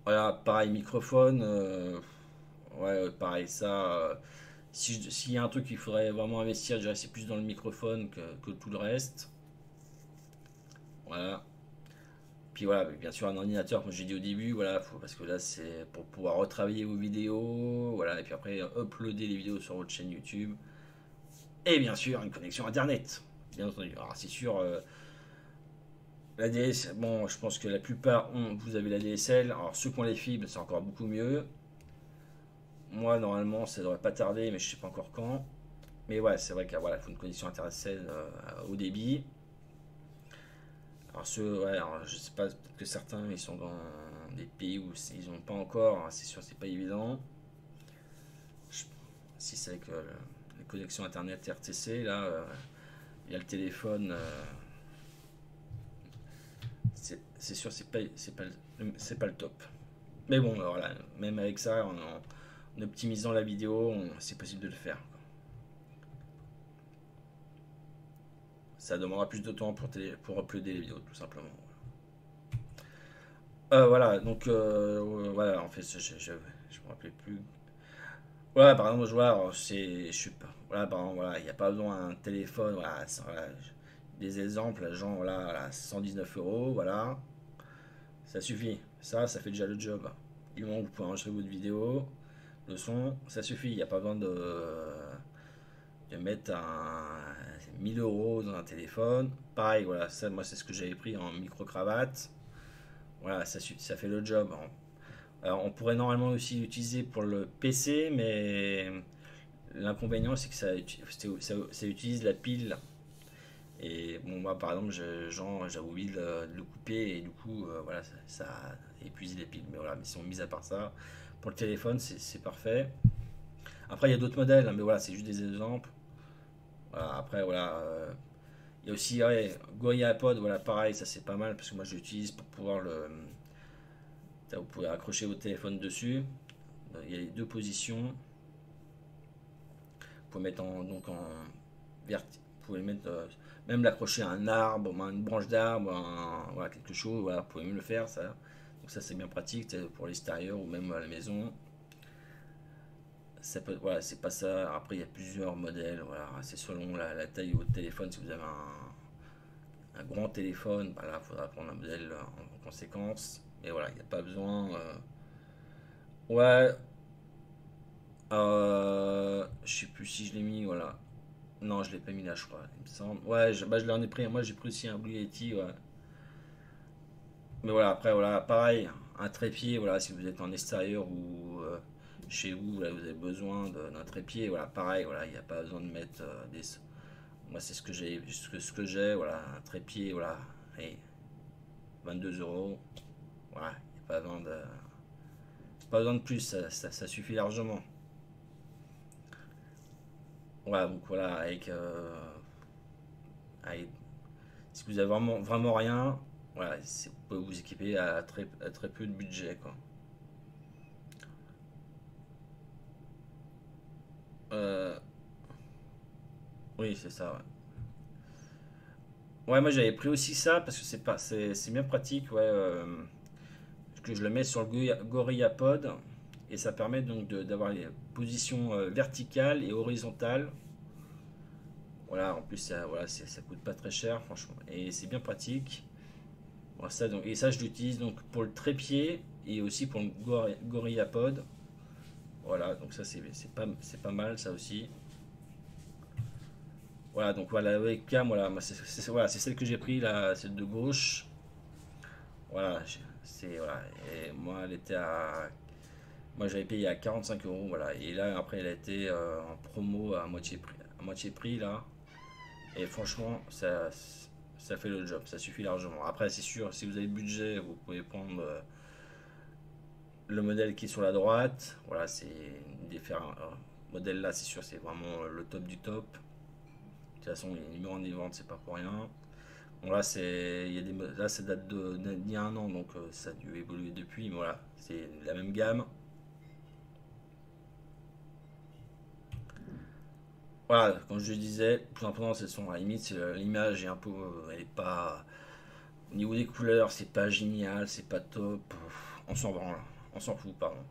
Voilà, pareil, microphone. Ouais, pareil, ça. S'il y a un truc qu'il faudrait vraiment investir, je dirais que c'est plus dans le microphone que tout le reste. Voilà. Puis voilà, bien sûr, un ordinateur, comme j'ai dit au début, voilà, parce que là, c'est pour pouvoir retravailler vos vidéos. Voilà, et puis après, uploader les vidéos sur votre chaîne YouTube. Et bien sûr, une connexion Internet. Bien entendu. Alors, c'est sûr, la DS, bon, je pense que la plupart vous avez la DSL. Alors, ceux qui ont les fibres, c'est encore beaucoup mieux. Moi, normalement, ça devrait pas tarder, mais je sais pas encore quand. Mais ouais, c'est vrai qu'il voilà, faut une connexion Internet au débit. Alors ceux, ouais, alors, je sais pas, peut-être que certains ils sont dans des pays où ils n'ont pas encore, hein, c'est sûr, c'est pas évident. Je- Si c'est avec les connexions Internet RTC, là, il y a le téléphone. C'est sûr, c'est pas le top. Mais bon, voilà, même avec ça, en optimisant la vidéo, c'est possible de le faire. Ça demandera plus de temps pour uploader les vidéos, tout simplement. Voilà, donc voilà, en fait, je me rappelais plus. Voilà, par exemple, je vois, je sais pas. Voilà, par exemple, voilà, il n'y a pas besoin d'un téléphone. Voilà, voilà, des exemples, genre, voilà, 119 euros, voilà, ça suffit. Ça fait déjà le job. Du moment où vous pouvez enregistrer votre vidéo, le son, ça suffit. Il n'y a pas besoin de mettre 1000 euros dans un téléphone. Pareil, voilà, ça, moi, c'est ce que j'avais pris en micro-cravate. Voilà, ça fait le job. Alors, on pourrait normalement aussi l'utiliser pour le PC, mais l'inconvénient, c'est que ça utilise la pile. Et bon, moi, par exemple, j'avais oublié de le couper et du coup, voilà, ça a épuisé les piles. Mais voilà, mais si on mise à part ça, pour le téléphone, c'est parfait. Après, il y a d'autres modèles, hein, mais voilà, c'est juste des exemples. Voilà, après, voilà. Il y a aussi, ouais, Gorilla Pod, voilà, pareil, ça c'est pas mal parce que moi je l'utilise pour pouvoir vous pouvez accrocher votre téléphone dessus. Il y a les deux positions. Vous pouvez mettre vous pouvez mettre, même l'accrocher à un arbre, à une branche d'arbre, voilà, quelque chose, voilà, vous pouvez même le faire, ça. Donc ça c'est bien pratique pour l'extérieur ou même à la maison. Ça peut, voilà, c'est pas ça. Après il y a plusieurs modèles, voilà, c'est selon la taille de votre téléphone. Si vous avez un grand téléphone, bah là il faudra prendre un modèle en conséquence. Mais voilà, il n'y a pas besoin. Ouais, je sais plus si je l'ai mis, voilà. Non, je l'ai pas mis là, je crois, il me semble. Ouais, je l'en ai pris. Moi, j'ai pris aussi un Blue Yeti, ouais. Mais voilà, après, voilà, pareil, un trépied, voilà, si vous êtes en extérieur ou chez vous, là, vous avez besoin d'un trépied, voilà, pareil, voilà, il n'y a pas besoin de mettre des. Moi, c'est ce que j'ai, voilà, un trépied, voilà, et 22 euros, voilà, il n'y a pas besoin de plus, ça suffit largement. Voilà, donc voilà, avec si vous avez vraiment rien, voilà, vous pouvez vous équiper à très peu de budget, quoi. Euh, oui, c'est ça, ouais. Ouais, moi j'avais pris aussi ça parce que c'est bien pratique, ouais, que je le mets sur le Gorilla Pod et ça permet donc d'avoir les positions verticales et horizontales. Voilà, en plus voilà, ça coûte pas très cher, franchement, et c'est bien pratique. Bon, ça, donc, et ça, je l'utilise donc pour le trépied et aussi pour le Gorilla Pod. Voilà, donc ça, c'est pas mal, ça aussi. Voilà, donc voilà, la webcam, voilà, voilà, c'est celle que j'ai pris, là, celle de gauche. Voilà, voilà. Et moi, elle était à. Moi, j'avais payé à 45 euros, voilà. Et là, après, elle a été en promo à moitié prix, là. Et franchement, ça fait le job, ça suffit largement. Après, c'est sûr, si vous avez le budget, vous pouvez prendre le modèle qui est sur la droite. Voilà, c'est des modèle là, c'est sûr, c'est vraiment le top du top. De toute façon, les numéros en vente, c'est pas pour rien. Bon, là, là, ça date d'il y a un an, donc ça a dû évoluer depuis. Mais voilà, c'est la même gamme. Voilà, comme je le disais, le plus important, c'est le son. À la limite, l'image est un peu, elle est pas. Au niveau des couleurs, c'est pas génial, c'est pas top. On s'en branle, on s'en fout, pardon.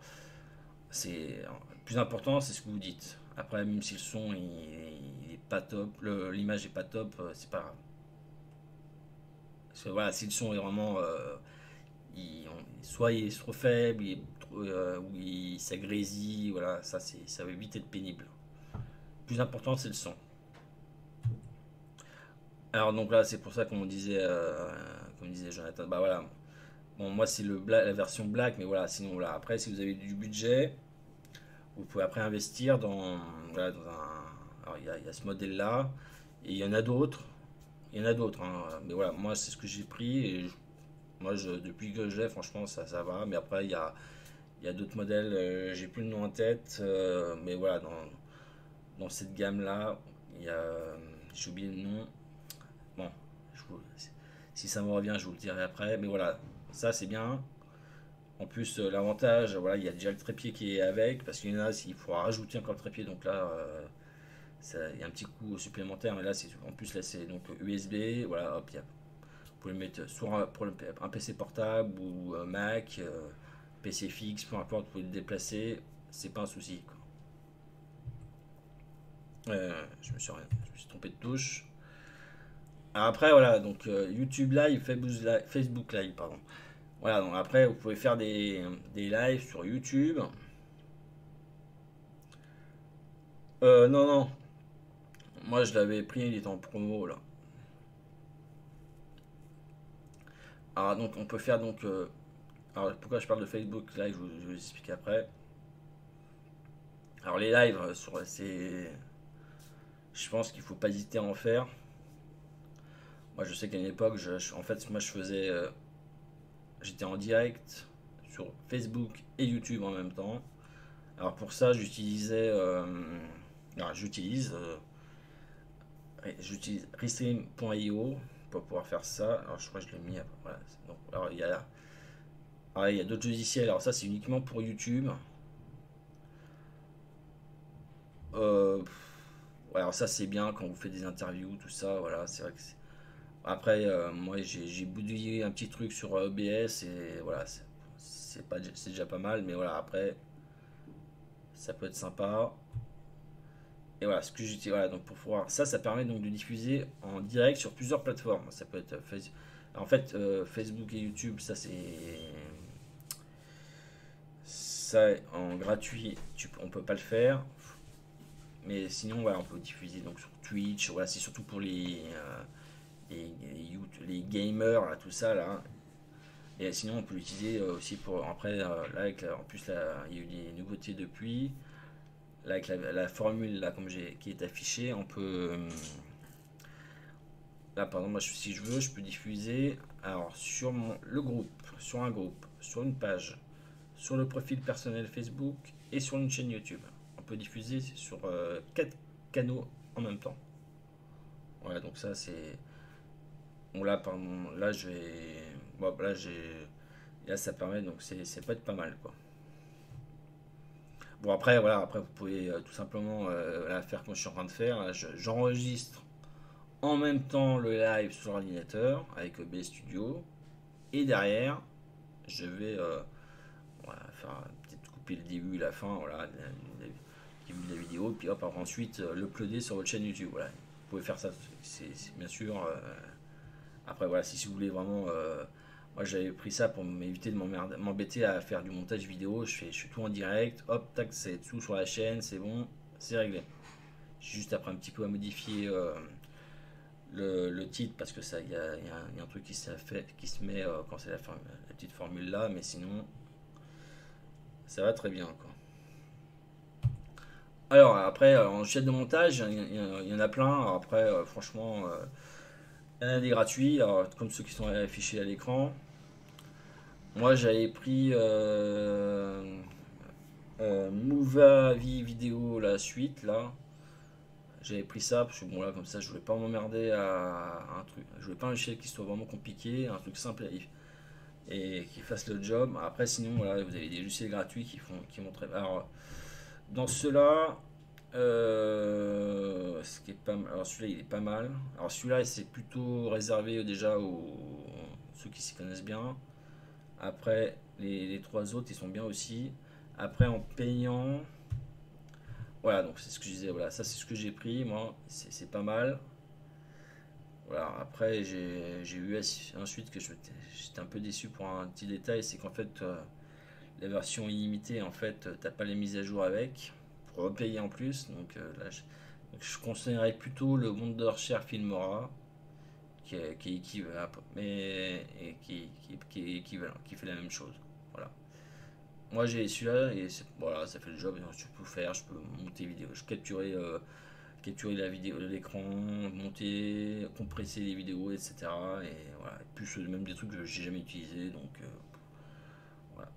Le plus important, c'est ce que vous dites. Après, même si le son il est pas top, l'image est pas top, c'est pas grave. Parce que voilà, si le son est vraiment, soit il est trop faible, ou ça grésille, voilà, ça va vite être pénible. Le plus important, c'est le son. Alors donc là, c'est pour ça comme disait Jonathan, bah voilà. Bon, moi c'est la version black, mais voilà, sinon voilà. Après, si vous avez du budget, vous pouvez après investir voilà, dans un. Alors il y a ce modèle-là, et il y en a d'autres. Il y en a d'autres, hein. Mais voilà, moi c'est ce que j'ai pris, et moi depuis que je l'ai, franchement, ça va. Mais après, il y a d'autres modèles, j'ai plus le nom en tête, mais voilà, dans cette gamme-là, il y a. J'ai oublié le nom. si ça me revient, je vous le dirai après. Mais voilà, ça c'est bien. En plus, l'avantage, voilà, il y a déjà le trépied qui est avec, parce qu'il y en a, il faudra rajouter encore le trépied, donc là, il y a un petit coût supplémentaire, mais là, en plus, là, c'est donc USB, voilà, hop, vous pouvez le mettre sur un PC portable ou Mac, PC fixe, peu importe, vous pouvez le déplacer, c'est pas un souci, quoi. Je me suis trompé de touche. Alors après, voilà, donc YouTube Live, Facebook Live, pardon. Voilà, donc après, vous pouvez faire des lives sur YouTube. Non, non, moi je l'avais pris, il était en promo là. Alors donc, on peut faire donc. Alors pourquoi je parle de Facebook Live, je vous explique après. Alors les lives, je pense qu'il faut pas hésiter à en faire. Moi je sais qu'à une époque, en fait, moi je faisais. J'étais en direct sur Facebook et YouTube en même temps. Alors pour ça, j'utilise Restream.io pour pouvoir faire ça. Alors je crois que je l'ai mis. Voilà. Donc, il y a d'autres logiciels. Alors ça, c'est uniquement pour YouTube. Euh, ouais, alors ça, c'est bien quand vous faites des interviews, tout ça. Voilà, c'est vrai que après, moi, j'ai boudillé un petit truc sur OBS et voilà, c'est déjà pas mal. Mais voilà, après, ça peut être sympa. Et voilà, ce que j'utilise, voilà, donc pour pouvoir, ça permet donc de diffuser en direct sur plusieurs plateformes. Ça peut être en fait, Facebook et YouTube, ça en gratuit, on peut pas le faire. Mais sinon, voilà, on peut diffuser donc sur Twitch. Voilà, c'est surtout pour les gamers, là, tout ça là. Et sinon, on peut l'utiliser aussi pour après, là, en plus, là, il y a eu des nouveautés depuis. Là, avec la formule là, qui est affichée, on peut. Là, par exemple, moi, si je veux, je peux diffuser alors sur le groupe, sur un groupe, sur une page, sur le profil personnel Facebook et sur une chaîne YouTube. On peut diffuser sur 4 canaux en même temps. Voilà, donc ça c'est. Bon, là, pardon, là, je vais. Bon, là, ça permet, donc c'est pas être pas mal, quoi. Bon, après, voilà, après, vous pouvez tout simplement la faire comme je suis en train de faire. Là, j'enregistre en même temps le live sur l'ordinateur avec OBS Studio. Et derrière, je vais voilà, faire peut-être couper le début et la fin, voilà, le début de la vidéo, puis hop, ensuite l'uploader sur votre chaîne YouTube. Voilà. Vous pouvez faire ça, c'est bien sûr. Après, voilà, si vous voulez vraiment. Moi, j'avais pris ça pour m'éviter de m'embêter à faire du montage vidéo. Je fais tout en direct, hop, tac, c'est tout sur la chaîne, c'est bon, c'est réglé. J'ai juste après un petit peu à modifier le titre parce que ça, il y a un truc qui se met quand c'est la petite formule là, mais sinon, ça va très bien, quoi. Alors après, en chaîne de montage, il y en a plein. Alors, après, franchement, il y en a des gratuits, alors, comme ceux qui sont affichés à l'écran. Moi, j'avais pris Movavi Vidéo, la suite, là. J'avais pris ça, parce que bon, là, comme ça, je voulais pas m'emmerder à un truc. Je voulais pas un logiciel qui soit vraiment compliqué, un truc simple et qui fasse le job. Après, sinon, voilà, vous avez des logiciels gratuits qui vont très bien. Alors, dans ceux-là, ce qui est pas mal. Alors, celui-là, il est pas mal. Alors, celui-là, c'est plutôt réservé déjà aux ceux qui s'y connaissent bien. Après, les trois autres, ils sont bien aussi. Après, en payant, voilà, donc c'est ce que je disais. Voilà, ça, c'est ce que j'ai pris, moi. C'est pas mal. Voilà, après, j'ai vu ensuite que j'étais un peu déçu pour un petit détail, c'est qu'en fait, la version illimitée, en fait, t'as pas les mises à jour avec, pour repayer en plus. Donc là, je conseillerais plutôt le Wondershare Filmora, qui est équivalent, mais qui est équivalent, qui fait la même chose. Voilà. Moi j'ai celui-là et voilà, ça fait le job. Je peux faire, je peux monter vidéo, je capturer la vidéo de l'écran, monter, compresser les vidéos, etc. Et voilà, et plus même des trucs que j'ai jamais utilisé, donc voilà.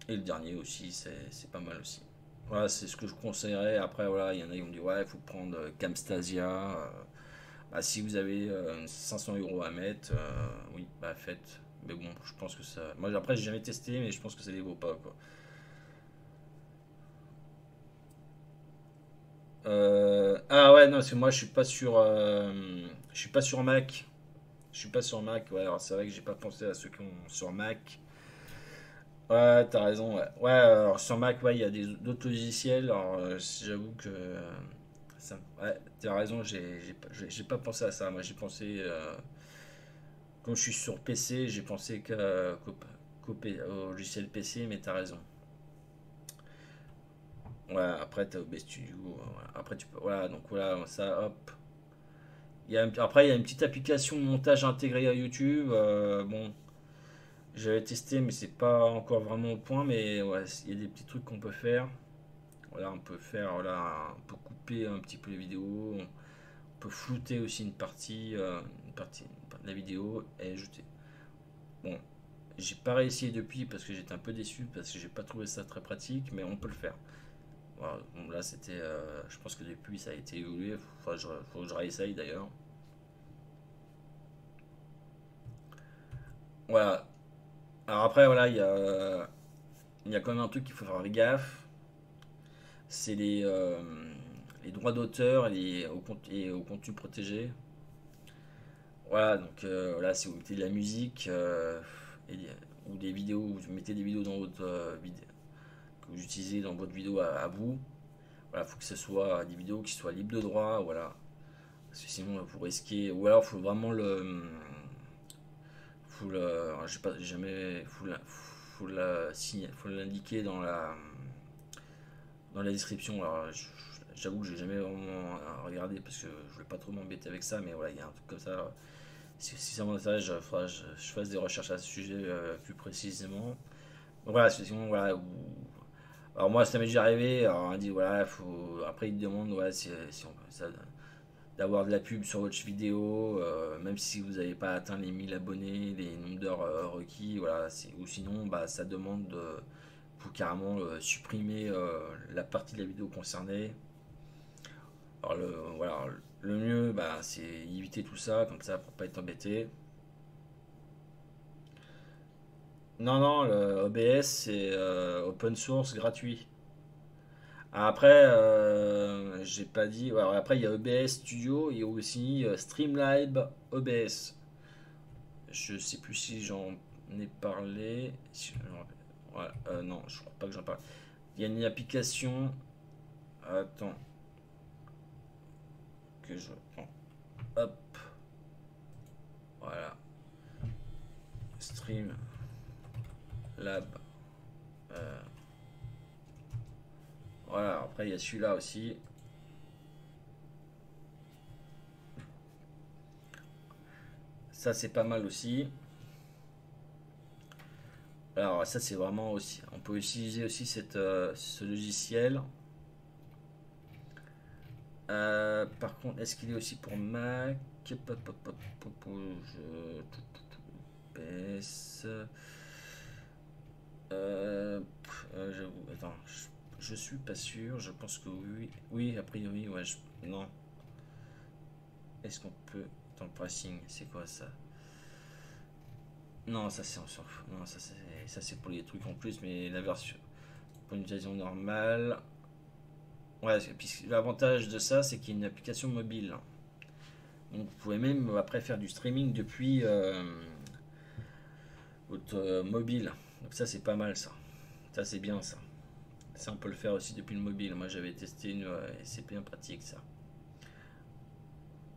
Et le dernier aussi, c'est pas mal aussi. Voilà, c'est ce que je conseillerais. Après, voilà, il y en a qui vont me dire ouais, il faut prendre Camstasia. Bah, si vous avez 500 € à mettre, oui, bah faites. Mais bon, je pense que ça. Moi, après, j'ai jamais testé, mais je pense que ça les vaut pas, quoi. Ah ouais, non, parce que moi, je suis pas sur Mac. Je suis pas sur Mac. Ouais, alors c'est vrai que j'ai pas pensé à ceux qui ont sur Mac. Ouais, t'as raison. Ouais, ouais, alors sur Mac, ouais, il y a d'autres logiciels. Alors, j'avoue que ouais, t'as raison. J'ai pas pensé à ça. Moi, j'ai pensé. Quand je suis sur PC, j'ai pensé au logiciel PC, mais t'as raison. Ouais, après t'as OBS Studio. Voilà. Après tu peux. Voilà, donc voilà, ça, hop. Après, il y a une petite application de montage intégrée à YouTube. Bon, j'avais testé, mais c'est pas encore vraiment au point. Mais ouais, il y a des petits trucs qu'on peut faire. Voilà, on peut faire, voilà, on peut couper un petit peu les vidéos. On peut flouter aussi une partie de la vidéo et ajouter. Bon, j'ai pas réussi depuis parce que j'étais un peu déçu parce que j'ai pas trouvé ça très pratique, mais on peut le faire. Voilà, bon, là, c'était, je pense que depuis ça a été évolué. Faut que je réessaye d'ailleurs. Voilà. Alors après, voilà, il y a quand même un truc qu'il faut faire gaffe. C'est les droits d'auteur et au contenu protégé. Voilà, donc là, si vous mettez de la musique et, ou des vidéos, vous mettez des vidéos dans votre vidéo que vous utilisez dans votre vidéo à vous, voilà, faut que ce soit des vidéos qui soient libres de droit, voilà. Parce que sinon, vous risquez. Ou alors, faut vraiment je sais pas, jamais. Faut l'indiquer dans la description. Alors, j'avoue que j'ai jamais vraiment regardé parce que je voulais pas trop m'embêter avec ça, mais voilà, il y a un truc comme ça. Si ça m'intéresse, je fasse des recherches à ce sujet plus précisément. Donc voilà, sinon, voilà. Alors moi, ça m'est déjà arrivé. Alors on dit, voilà, après, ils te demandent, ouais, si on d'avoir de la pub sur votre vidéo, même si vous n'avez pas atteint les 1000 abonnés, les nombres d'heures requis, voilà, ou sinon, bah, ça demande de faut carrément supprimer la partie de la vidéo concernée. Alors voilà, le mieux, bah, c'est éviter tout ça, comme ça, pour pas être embêté. Non, non, le OBS, c'est open source gratuit. Après, j'ai pas dit. Alors après, il y a OBS Studio et aussi Streamlab OBS. Je sais plus si j'en ai parlé. Ouais, non, je crois pas que j'en parle. Il y a une application. Attends, que je. Bon, hop, voilà. Streamlab. Euh, voilà, après, il y a celui-là aussi. Ça, c'est pas mal aussi. Alors, ça, c'est vraiment aussi. On peut utiliser aussi ce logiciel. Par contre, est-ce qu'il est aussi pour Mac? PS. J'avoue, attends, je suis pas sûr. Je pense que oui. Oui, a priori, ouais. Non. Est-ce qu'on peut. Dans le pricing, c'est quoi ça? Non, ça c'est on s'en fout. Non, ça c'est pour les trucs en plus, mais la version pour une utilisation normale. Ouais, puis l'avantage de ça, c'est qu'il y a une application mobile. Donc vous pouvez même après faire du streaming depuis votre mobile. Donc ça c'est pas mal ça. Ça c'est bien ça. Ça on peut le faire aussi depuis le mobile. Moi j'avais testé et c'est bien pratique ça.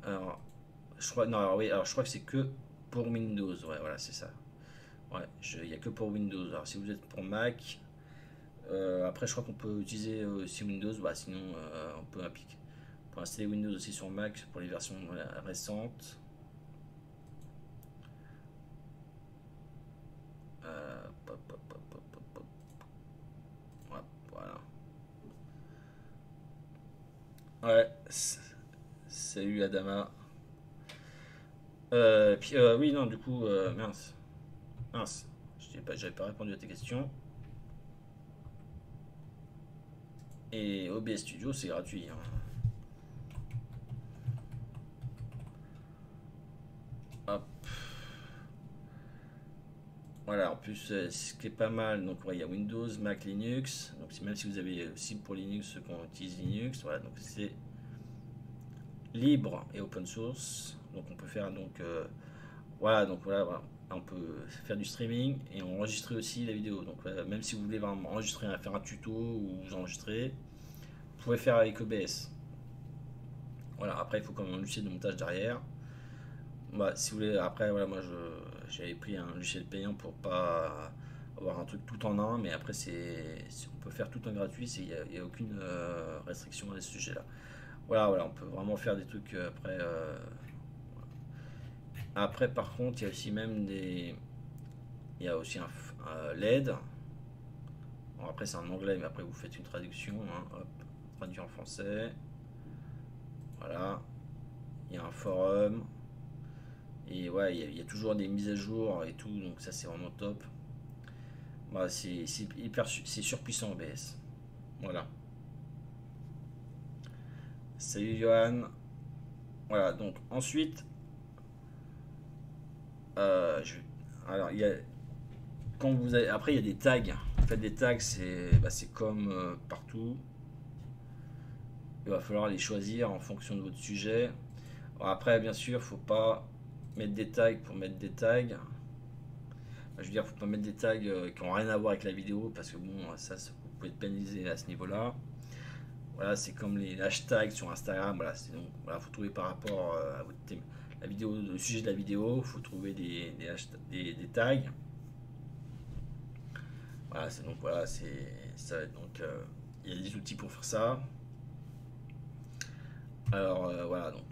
Alors je crois non alors, oui alors je crois que c'est que pour Windows. Ouais voilà c'est ça. Ouais il n'y a que pour Windows. Alors si vous êtes pour Mac, après je crois qu'on peut utiliser aussi Windows. Bah, sinon on peut appliquer. Pour installer Windows aussi sur Mac pour les versions récentes. Pop, pop, pop, pop, pop, pop. Ouais, voilà. Ouais. Salut Adama. Puis oui non du coup mince. Mince. J'avais pas répondu à tes questions. Et OBS Studio c'est gratuit, hein. Voilà, en plus, ce qui est pas mal, donc ouais, il y a Windows, Mac, Linux. Donc même si vous avez aussi pour Linux ceux qui utilisent Linux, voilà, donc c'est libre et open source. Donc on peut faire voilà, on peut faire du streaming et enregistrer aussi la vidéo. Donc même si vous voulez vraiment enregistrer, faire un tuto ou vous enregistrer, vous pouvez faire avec OBS. Voilà, après il faut quand même un logiciel de montage derrière. Bah, si vous voulez, après voilà, moi j'avais pris un logiciel payant pour pas avoir un truc tout en un, mais après on peut faire tout en gratuit, il y a aucune restriction à ce sujet-là. Voilà, on peut vraiment faire des trucs après. Après, par contre, il y a aussi même il y a aussi un LED. Bon, après, c'est en anglais, mais après, vous faites une traduction. Hein, hop, traduit en français. Voilà. Il y a un forum. Et ouais, il y a toujours des mises à jour et tout. Donc, ça, c'est vraiment top. Bah, c'est surpuissant OBS. Voilà. Salut Johan. Voilà, donc ensuite, euh, je- alors il y a, après il y a des tags. En fait, des tags, c'est comme partout. Il va falloir les choisir en fonction de votre sujet. Alors après, bien sûr, faut pas mettre des tags pour mettre des tags. Je veux dire, faut pas mettre des tags qui n'ont rien à voir avec la vidéo parce que bon, vous pouvez être pénalisé à ce niveau-là. Voilà, c'est comme les hashtags sur Instagram. Voilà, donc voilà, faut trouver par rapport à votre thème, la vidéo, le sujet de la vidéo, faut trouver des tags. Voilà, donc voilà, c'est ça. Donc il y a des outils pour faire ça. Alors voilà, donc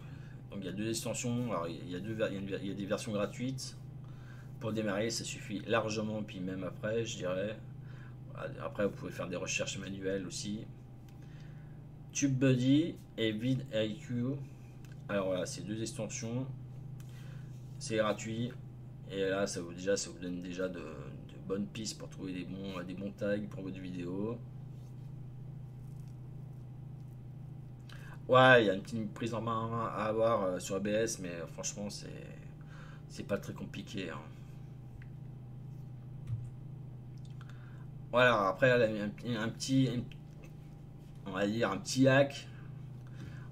il y a deux extensions. Alors il y a il y a des versions gratuites. Pour démarrer, ça suffit largement. Puis même après, je dirais. Voilà, après, vous pouvez faire des recherches manuelles aussi. TubeBuddy et vidIQ. Alors voilà, c'est deux extensions. C'est gratuit. Et là, ça vous donne déjà de bonnes pistes pour trouver des bons tags pour votre vidéo. Ouais, il y a une petite prise en main à avoir sur ABS, mais franchement, c'est pas très compliqué. Hein. Voilà, après, là, on va dire un petit hack.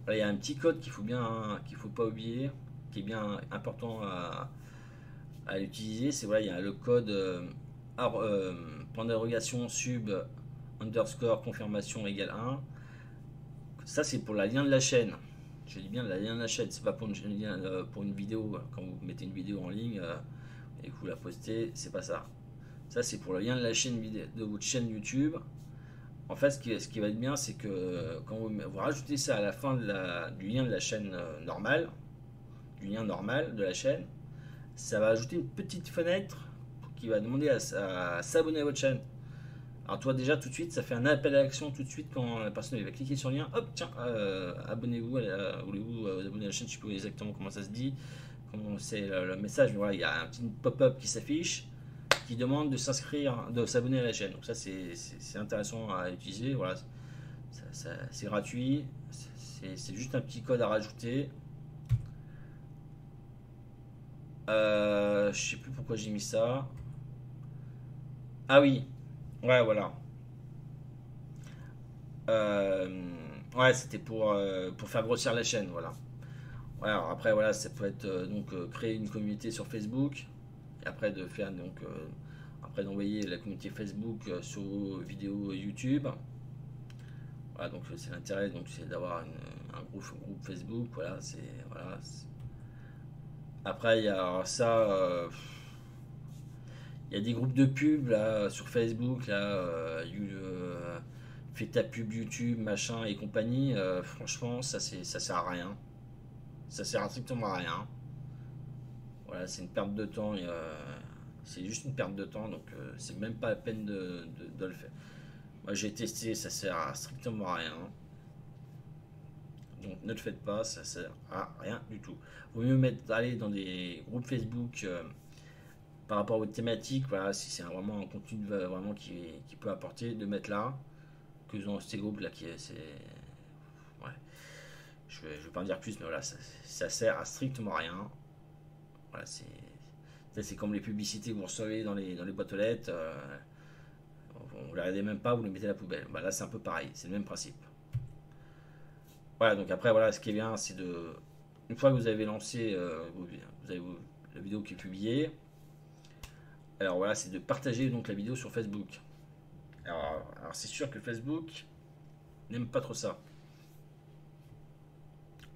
Voilà, il y a un petit code qu'il faut pas oublier, qui est bien important à utiliser. C'est voilà, il y a le code point d'interrogation sub underscore confirmation égale 1. Ça, c'est pour la lien de la chaîne. Je dis bien la lien de la chaîne, c'est pas pour une vidéo. Quand vous mettez une vidéo en ligne et que vous la postez, c'est pas ça. Ça, c'est pour le lien de la chaîne de votre chaîne YouTube. En fait, ce qui va être bien, c'est que quand vous rajoutez ça à la fin du lien de la chaîne normale, du lien normal de la chaîne, ça va ajouter une petite fenêtre qui va demander à s'abonner à votre chaîne. Alors toi déjà tout de suite, ça fait un appel à l'action tout de suite quand la personne va cliquer sur le lien. Hop, tiens, abonnez-vous, voulez-vous vous abonner à la chaîne, je sais pas exactement comment ça se dit, comment c'est le message, mais voilà, il y a un petit pop-up qui s'affiche qui demande de s'inscrire, de s'abonner à la chaîne. Donc ça c'est intéressant à utiliser. Voilà, c'est gratuit, c'est juste un petit code à rajouter. Je sais plus pourquoi j'ai mis ça. Ah oui, ouais voilà. Euh, ouais, c'était pour faire grossir la chaîne, voilà. Ouais, alors après, voilà, ça peut être créer une communauté sur Facebook, et après de faire après d'envoyer la communauté Facebook sur vos vidéos YouTube. Voilà, donc c'est l'intérêt, donc c'est d'avoir un groupe Facebook, voilà. Après, il y a ça, il y a des groupes de pub là sur Facebook, là, fais ta pub YouTube, machin et compagnie. Franchement, ça sert à rien. Ça sert strictement à rien. Voilà, c'est une perte de temps. C'est juste une perte de temps, donc c'est même pas la peine de le faire. Moi j'ai testé, ça sert à strictement à rien. Donc ne le faites pas, ça sert à rien du tout. Vaut mieux aller dans des groupes Facebook par rapport à votre thématique. Voilà, si c'est vraiment un contenu vraiment qui peut apporter, de mettre là que dans ces groupes là ouais. Je vais pas en dire plus, mais voilà, ça sert à strictement rien. Voilà, C'est comme les publicités que vous recevez dans les boîtes aux lettres. Vous ne les regardez même pas, vous les mettez à la poubelle. Bah, là, c'est un peu pareil, c'est le même principe. Voilà, donc après, voilà, ce qui est bien, c'est de. Une fois que vous avez lancé, vous avez la vidéo qui est publiée, alors voilà, c'est de partager donc la vidéo sur Facebook. Alors c'est sûr que Facebook n'aime pas trop ça,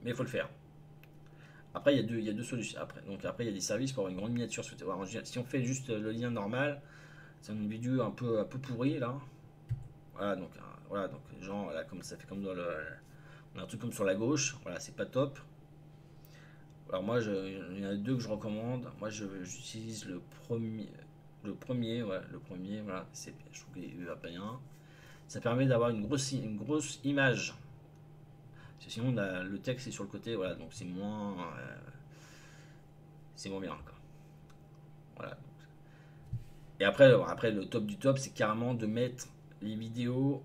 mais il faut le faire. Après, il y a deux solutions. Après, il y a des services pour avoir une grande miniature. Si on fait juste le lien normal, c'est une vidéo un peu pourrie là. Voilà, donc genre, là, comme ça fait comme dans le. On a un truc comme sur la gauche, voilà, c'est pas top. Alors moi, il y en a deux que je recommande. Moi, j'utilise le premier, ouais, le premier, voilà, je trouve qu'il va pas bien. Ça permet d'avoir une grosse image. Parce que sinon, le texte est sur le côté, voilà, donc c'est moins bien, quoi. Voilà. Et après, le top du top, c'est carrément de mettre les vidéos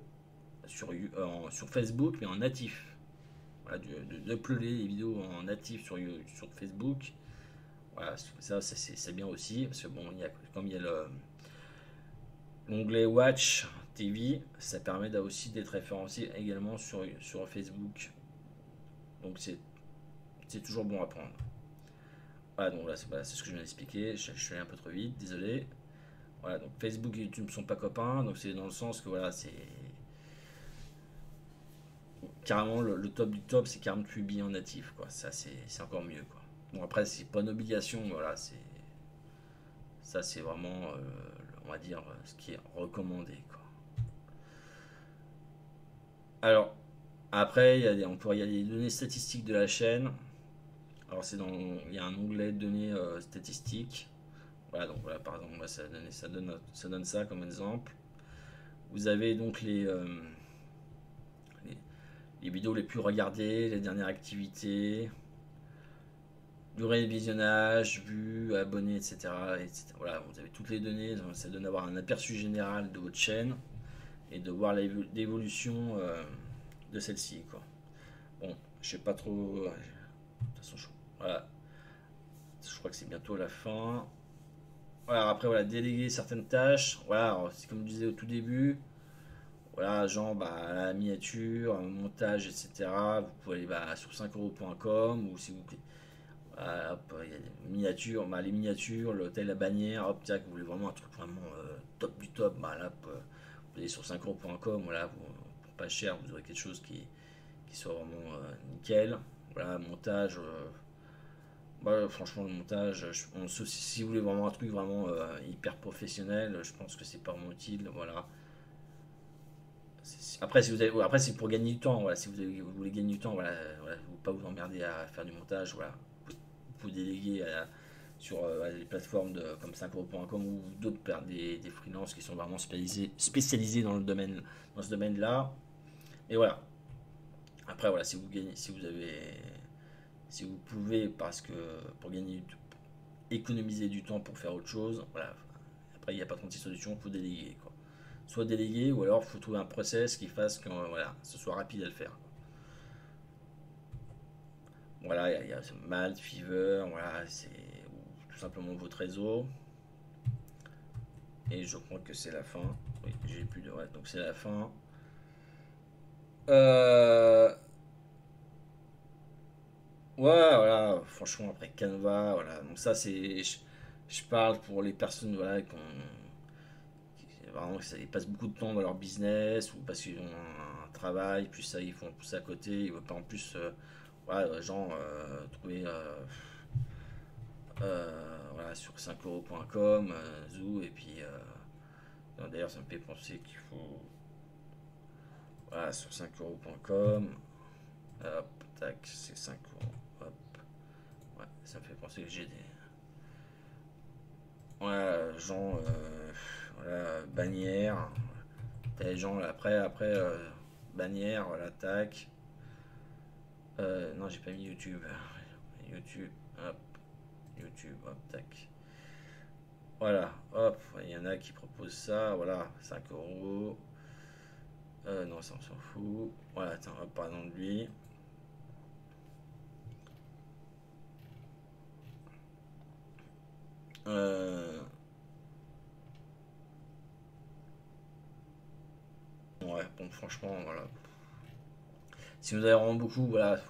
sur Facebook, mais en natif. Voilà, d'uploader les vidéos en natif sur Facebook. Voilà, ça c'est bien aussi, parce que bon, comme il y a l'onglet Watch TV, ça permet aussi d'être référencé également sur Facebook. Donc c'est toujours bon à prendre. Voilà, donc là c'est ce que je viens d'expliquer. Je suis allé un peu trop vite, désolé. Voilà, donc Facebook et YouTube ne sont pas copains, donc c'est dans le sens que voilà, c'est carrément le top du top, c'est carrément publié en natif, quoi. Ça c'est encore mieux, quoi. Bon après c'est pas une obligation, voilà, c'est vraiment, on va dire, ce qui est recommandé, quoi. Alors après, on peut regarder les données statistiques de la chaîne. Alors il y a un onglet données statistiques. Voilà, donc voilà, par exemple, moi, ça donne ça comme exemple. Vous avez donc les, les vidéos les plus regardées, les dernières activités, durée de visionnage, vues, abonnés, etc., etc. Voilà, vous avez toutes les données, ça donne d'avoir un aperçu général de votre chaîne et de voir l'évolution de celle-ci, quoi. Bon, je sais pas trop. De toute façon, voilà, je crois que c'est bientôt la fin. Voilà, après, voilà, déléguer certaines tâches. Voilà, c'est comme je disais au tout début. Voilà, genre bah, la miniature, montage, etc. Vous pouvez aller sur 5euros.com ou si vous plaît. Voilà, hop, il y a des miniatures, bah, les miniatures, l'hôtel, la bannière. Hop, tiens, que vous voulez vraiment un truc vraiment top du top. Bah, là, hop, vous allez sur 5euros.com. Voilà, pour pas cher, vous aurez quelque chose qui soit vraiment nickel. Voilà, montage. Bah, franchement, le montage, si vous voulez vraiment un truc vraiment hyper professionnel, je pense que c'est pas vraiment utile. Voilà. Après, après, c'est pour gagner du temps. Voilà. Si vous voulez gagner du temps, voilà, voilà, vous ne pas vous emmerder à faire du montage. Voilà. Vous pouvez déléguer sur les plateformes comme 5euros.com ou d'autres des freelances qui sont vraiment spécialisés dans ce domaine-là. Et voilà. Après, voilà, si vous pouvez, parce que pour économiser du temps pour faire autre chose, voilà. Après, il n'y a pas 36 solutions, il faut déléguer, quoi. Soit délégué, ou alors il faut trouver un process qui fasse que voilà, ce soit rapide à le faire. Voilà, il y a Malte, Fiverr, voilà, c'est tout simplement votre réseau. Et je crois que c'est la fin. Oui, j'ai plus de. Ouais, donc c'est la fin. Euh, Ouais, voilà, franchement, après Canva, voilà. Donc ça, je parle pour les personnes, voilà, vraiment, ils passent beaucoup de temps dans leur business ou parce qu'ils ont un travail, puis ça, ils font tout ça à côté. Ils ne veulent pas en plus, voilà, genre, trouver, voilà, sur 5euros.com, Zoo, et puis, d'ailleurs, ça me fait penser qu'il faut, voilà, sur 5euros.com, hop, tac, c'est 5 euros, hop, ouais, ça me fait penser que j'ai des. Ouais, genre, voilà, bannière. T'as les gens après bannière, voilà, tac. Non, j'ai pas mis YouTube. YouTube, hop, YouTube, hop, tac. Voilà, hop, il y en a qui proposent ça, voilà, 5 euros. Non, ça on s'en fout. Voilà, attends, hop, parlons de lui. Euh, Ouais, bon, franchement, voilà. Si vous avez vraiment beaucoup, voilà,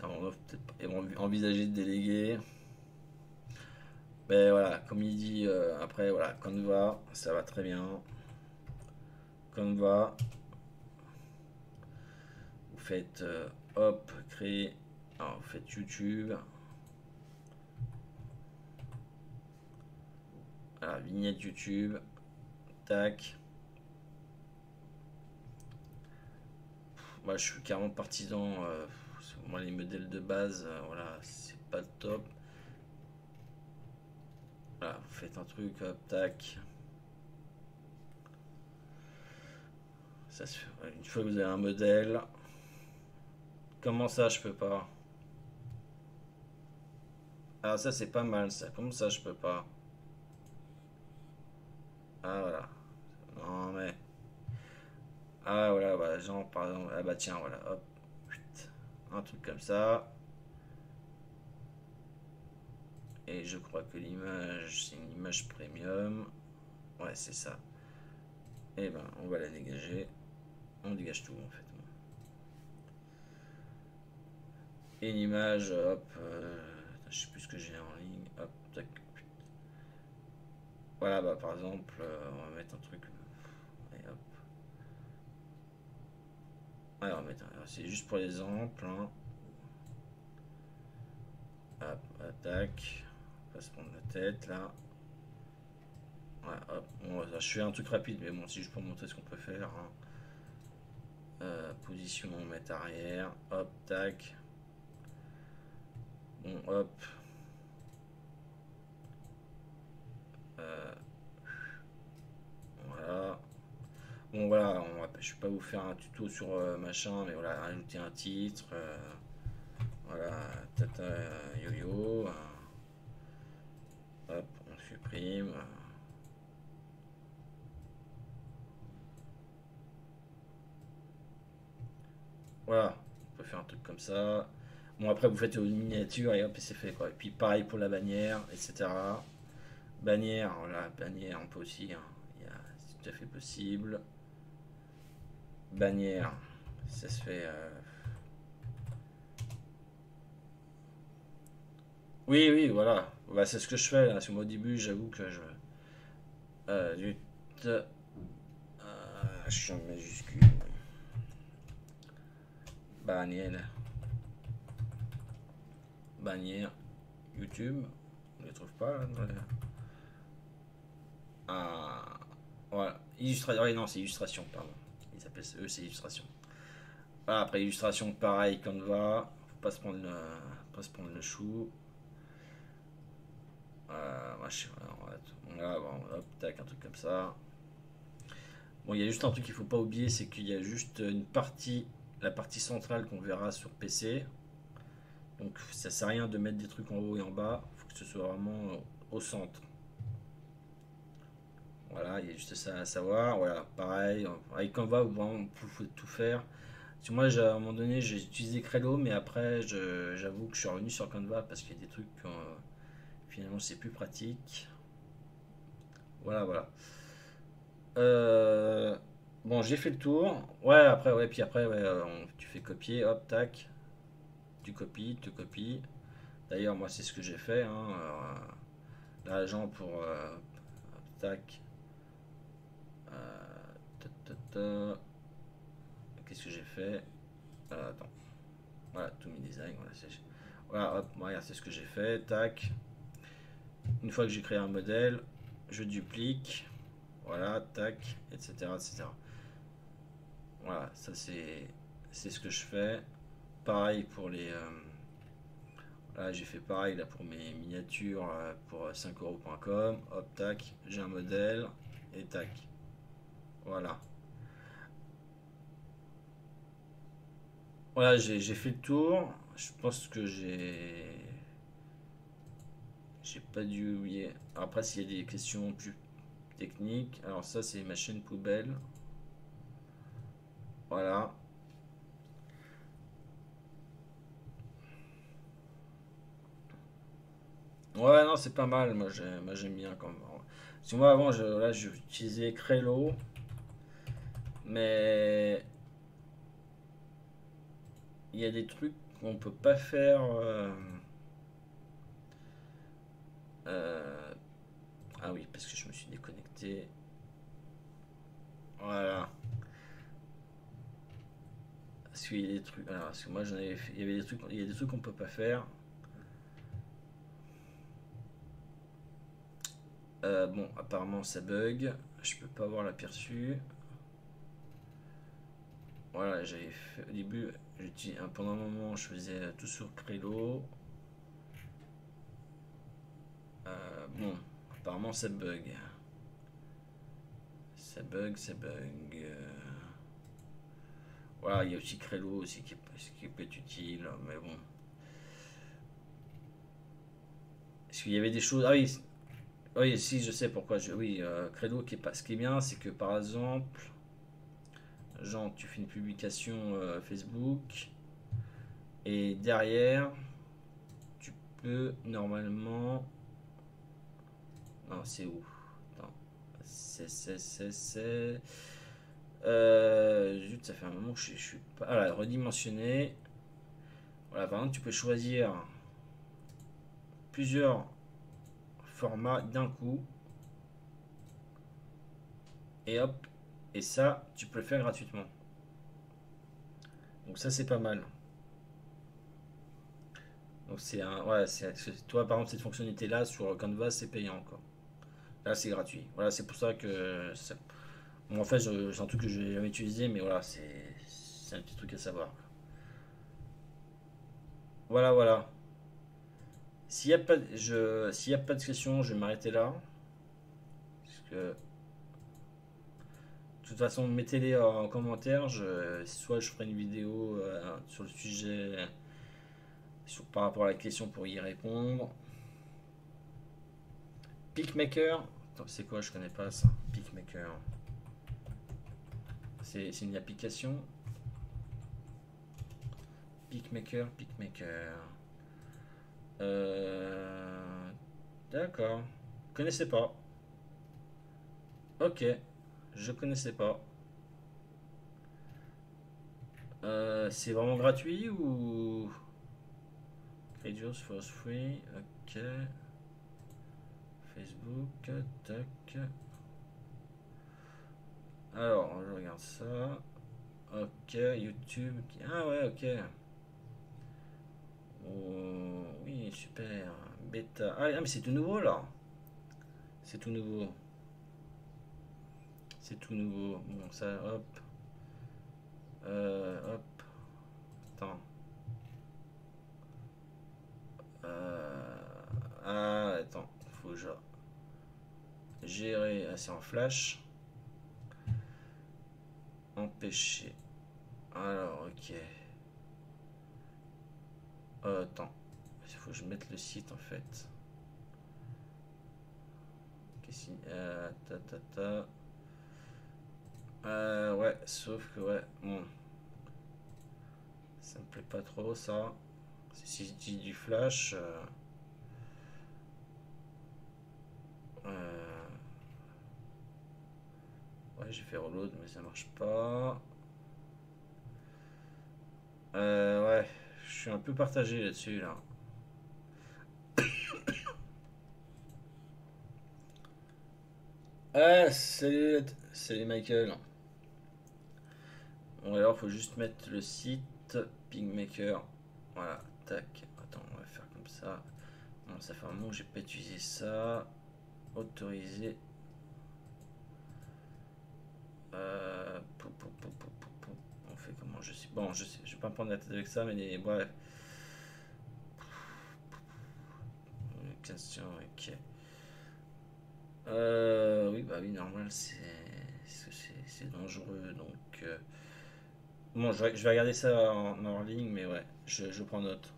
on doit peut-être envisager de déléguer. Mais voilà, comme il dit après, voilà, Canva, ça va très bien. Canva, vous faites hop, créer. Alors, vous faites YouTube. Voilà, vignette YouTube. Tac. Moi, je suis carrément partisan. Moi, les modèles de base, voilà, c'est pas le top. Voilà, vous faites un truc, hop, tac. Ça se fait. Une fois que vous avez un modèle. Comment ça, je peux pas? Ah, ça, c'est pas mal, ça. Comment ça, je peux pas? Ah, voilà. Non, mais. Ah, voilà, voilà. Genre, par exemple. Ah, bah, tiens, voilà. Hop. Chut. Un truc comme ça. Et je crois que l'image, c'est une image premium. Ouais, c'est ça. Et ben, on va la dégager. On dégage tout, en fait. Et une image, hop. Je sais plus ce que j'ai en ligne. Hop, tac. Voilà, bah, par exemple, on va mettre un truc. Et hop. Ouais, on va mettre. C'est juste pour l'exemple. Hein. Hop, attaque. On va se prendre la tête là. Ouais, hop. Bon, je fais un truc rapide, mais bon, c'est juste pour montrer ce qu'on peut faire. Hein. Position, mettre arrière. Hop, tac. Bon, hop. Euh, voilà. Bon, voilà, je vais pas vous faire un tuto sur machin, mais voilà, ajouter un titre. Voilà, tata yo-yo. Hop, on supprime. Voilà, on peut faire un truc comme ça. Bon, après, vous faites une miniature et hop, et c'est fait quoi. Et puis, pareil pour la bannière, etc. Bannière, voilà, bannière, on peut aussi. Hein, c'est tout à fait possible. Bannière, ça se fait. Oui, oui, voilà. Bah, c'est ce que je fais là. Parce que moi, au début, j'avoue que je. Du je suis en majuscule. Bannière. Bannière. YouTube. On ne les trouve pas là, Ah, voilà. Illustration. Ouais, non, c'est illustration, pardon. Ils appellent eux, c'est illustration. Voilà, après illustration, pareil, Canva. Faut pas se prendre pas se prendre le chou. Moi, voilà, bon, hop, tac, un truc comme ça. Bon, il y a juste un truc qu'il faut pas oublier, c'est qu'il y a juste une partie, la partie centrale qu'on verra sur PC. Donc, ça sert à rien de mettre des trucs en haut et en bas. Il faut que ce soit vraiment au centre. Voilà, il y a juste ça à savoir. Voilà, pareil, avec Canva, vraiment, vous pouvez tout faire. Parce que moi, à un moment donné, j'ai utilisé Crello, mais après, j'avoue que je suis revenu sur Canva parce qu'il y a des trucs, finalement, c'est plus pratique. Voilà, voilà. Euh, bon, j'ai fait le tour. Ouais, après, ouais, puis après, ouais, tu fais copier, hop, tac, tu copies. D'ailleurs, moi, c'est ce que j'ai fait. Hein, l'agent pour, tac, ta, ta, ta. Qu'est-ce que j'ai fait? Attends, voilà, tout mes design, voilà, voilà, hop, regarde, c'est ce que j'ai fait, tac. Une fois que j'ai créé un modèle, je duplique, voilà, tac, etc., etc. Voilà, ça c'est ce que je fais. Pareil pour les. Là, j'ai fait pareil là pour mes miniatures pour 5euros.com. Hop, tac, j'ai un modèle et tac. Voilà. Voilà, j'ai fait le tour. Je pense que j'ai pas dû oublier. Après, s'il y a des questions plus techniques, alors ça, c'est ma chaîne poubelle. Voilà. Ouais, non, non, c'est pas mal. Moi, j'aime bien comme. Parce que moi, avant, là, j'utilisais Crello. Mais il y a des trucs qu'on peut pas faire. Euh, ah oui, parce que je me suis déconnecté. Voilà. Parce qu'il y a des trucs. Alors, parce que moi, j'en avais fait. Il y a des trucs qu'on peut pas faire. Bon, apparemment, ça bug. Je peux pas voir l'aperçu. Voilà, j'avais fait au début. Pendant un moment, je faisais tout sur Crello. Bon, apparemment, ça bug. Ça bug, ça bug. Voilà, il y a aussi Crello aussi qui peut être utile, mais bon. Est-ce qu'il y avait des choses. Ah oui, oui, si, je sais pourquoi. Oui, Crello, ce qui est bien, c'est que par exemple, genre, tu fais une publication Facebook et derrière, tu peux normalement. Non, c'est où? Non, c'est. Zut, ça fait un moment que je suis pas. Ah là, redimensionner. Voilà, par exemple, tu peux choisir plusieurs formats d'un coup et hop, et ça, tu peux le faire gratuitement. Donc ça, c'est pas mal. Donc c'est un, ouais, toi par exemple cette fonctionnalité là sur Canva c'est payant quoi. Là c'est gratuit. Voilà, c'est pour ça que bon, en fait c'est un truc que je n'ai jamais utilisé mais voilà, c'est un petit truc à savoir. Voilà, voilà. S'il y a pas de questions, je vais m'arrêter là parce que de toute façon, mettez-les en commentaire. Soit je ferai une vidéo sur le sujet par rapport à la question pour y répondre. Pickmaker, c'est quoi? Je connais pas ça. Pickmaker. C'est une application. Pickmaker, Pickmaker. Euh, D'accord. Connaissais pas. Ok. Je connaissais pas. C'est vraiment gratuit ou Creatures for free? Ok. Facebook. Tac. Alors, je regarde ça. Ok. YouTube. Ah ouais, ok. Oh, oui, super. Bêta. Ah, mais c'est tout nouveau là. C'est tout nouveau. C'est tout nouveau. Bon, ça, hop. Hop. Attends. Attends. Faut que je gérer. Ah, c'est en flash. Empêcher. Alors, ok. Attends. Il faut que je mette le site en fait. Ta, ta, ta. Ouais, sauf que ouais. Bon. Ça me plaît pas trop ça. Si je dis du flash. Euh, ouais, j'ai fait reload, mais ça marche pas. Ouais, je suis un peu partagé là-dessus là. Ah, salut Michael. Bon, alors faut juste mettre le site Pingmaker. Voilà, tac. Attends, on va faire comme ça. Bon, ça fait un moment que j'ai pas utilisé ça. Autoriser. On fait comment? Je sais. Bon, je sais. Je vais pas me prendre la tête avec ça, mais bref. Question, ok. Oui, bah oui, normal, c'est dangereux, donc. Bon, je vais regarder ça en ligne, mais ouais, je prends note.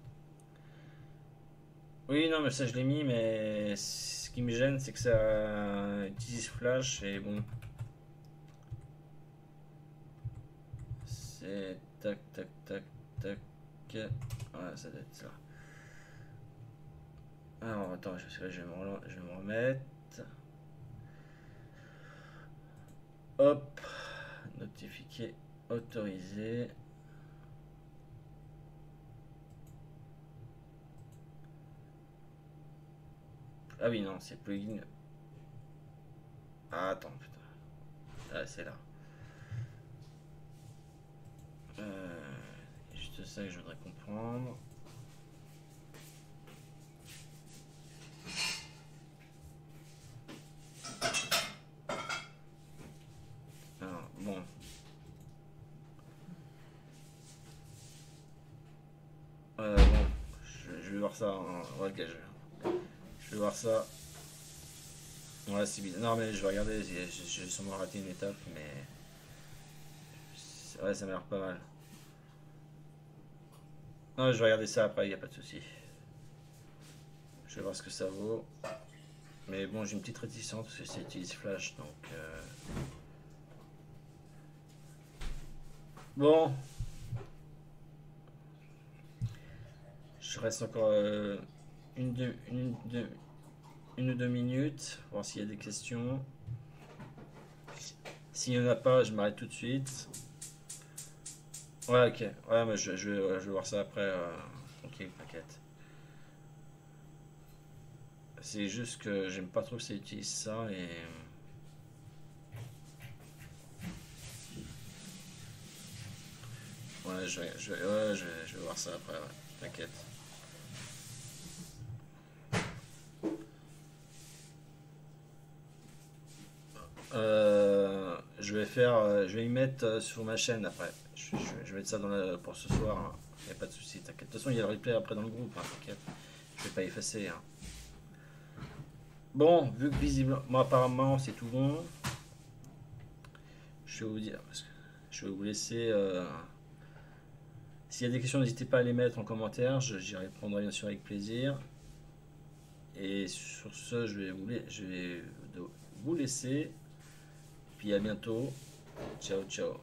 Oui, non, mais ça je l'ai mis, mais ce qui me gêne, c'est que ça utilise Flash, et bon, c'est tac, tac, tac, tac. Ouais, ça doit être ça. Alors attends, je vais me remettre. Hop, notifier, autoriser. Ah oui, non, c'est plugin. Ah, attends, putain. Ah, c'est là. Juste ça que je voudrais comprendre. Alors, bon. Bon, je vais voir ça. Ok, je vais voir ça. Ouais, c'est bizarre. Non, mais je vais regarder. J'ai sûrement raté une étape, mais. Ouais, ça m'a l'air pas mal. Non, je vais regarder ça après, il n'y a pas de souci. Je vais voir ce que ça vaut. Mais bon, j'ai une petite réticence parce que ça utilise Flash, donc. Bon, je reste encore une ou deux minutes, voir s'il y a des questions. S'il n'y en a pas, je m'arrête tout de suite. Ouais, ok. Ouais, mais je vais voir ça après. Tranquille, t'inquiète. C'est juste que j'aime pas trop que ça utilise ça et. Ouais, je vais voir ça après, ouais. T'inquiète. Je vais y mettre sur ma chaîne après. Je vais mettre ça pour ce soir. Il n'y a pas de souci, t'inquiète. De toute façon, il y a le replay après dans le groupe, hein, t'inquiète. Je vais pas effacer. Hein. Bon, vu que visiblement, apparemment, c'est tout bon. Je vais vous dire, parce que je vais vous laisser. S'il y a des questions, n'hésitez pas à les mettre en commentaire. J'y répondrai bien sûr avec plaisir. Et sur ce, je vais vous laisser. Puis à bientôt. Ciao, ciao.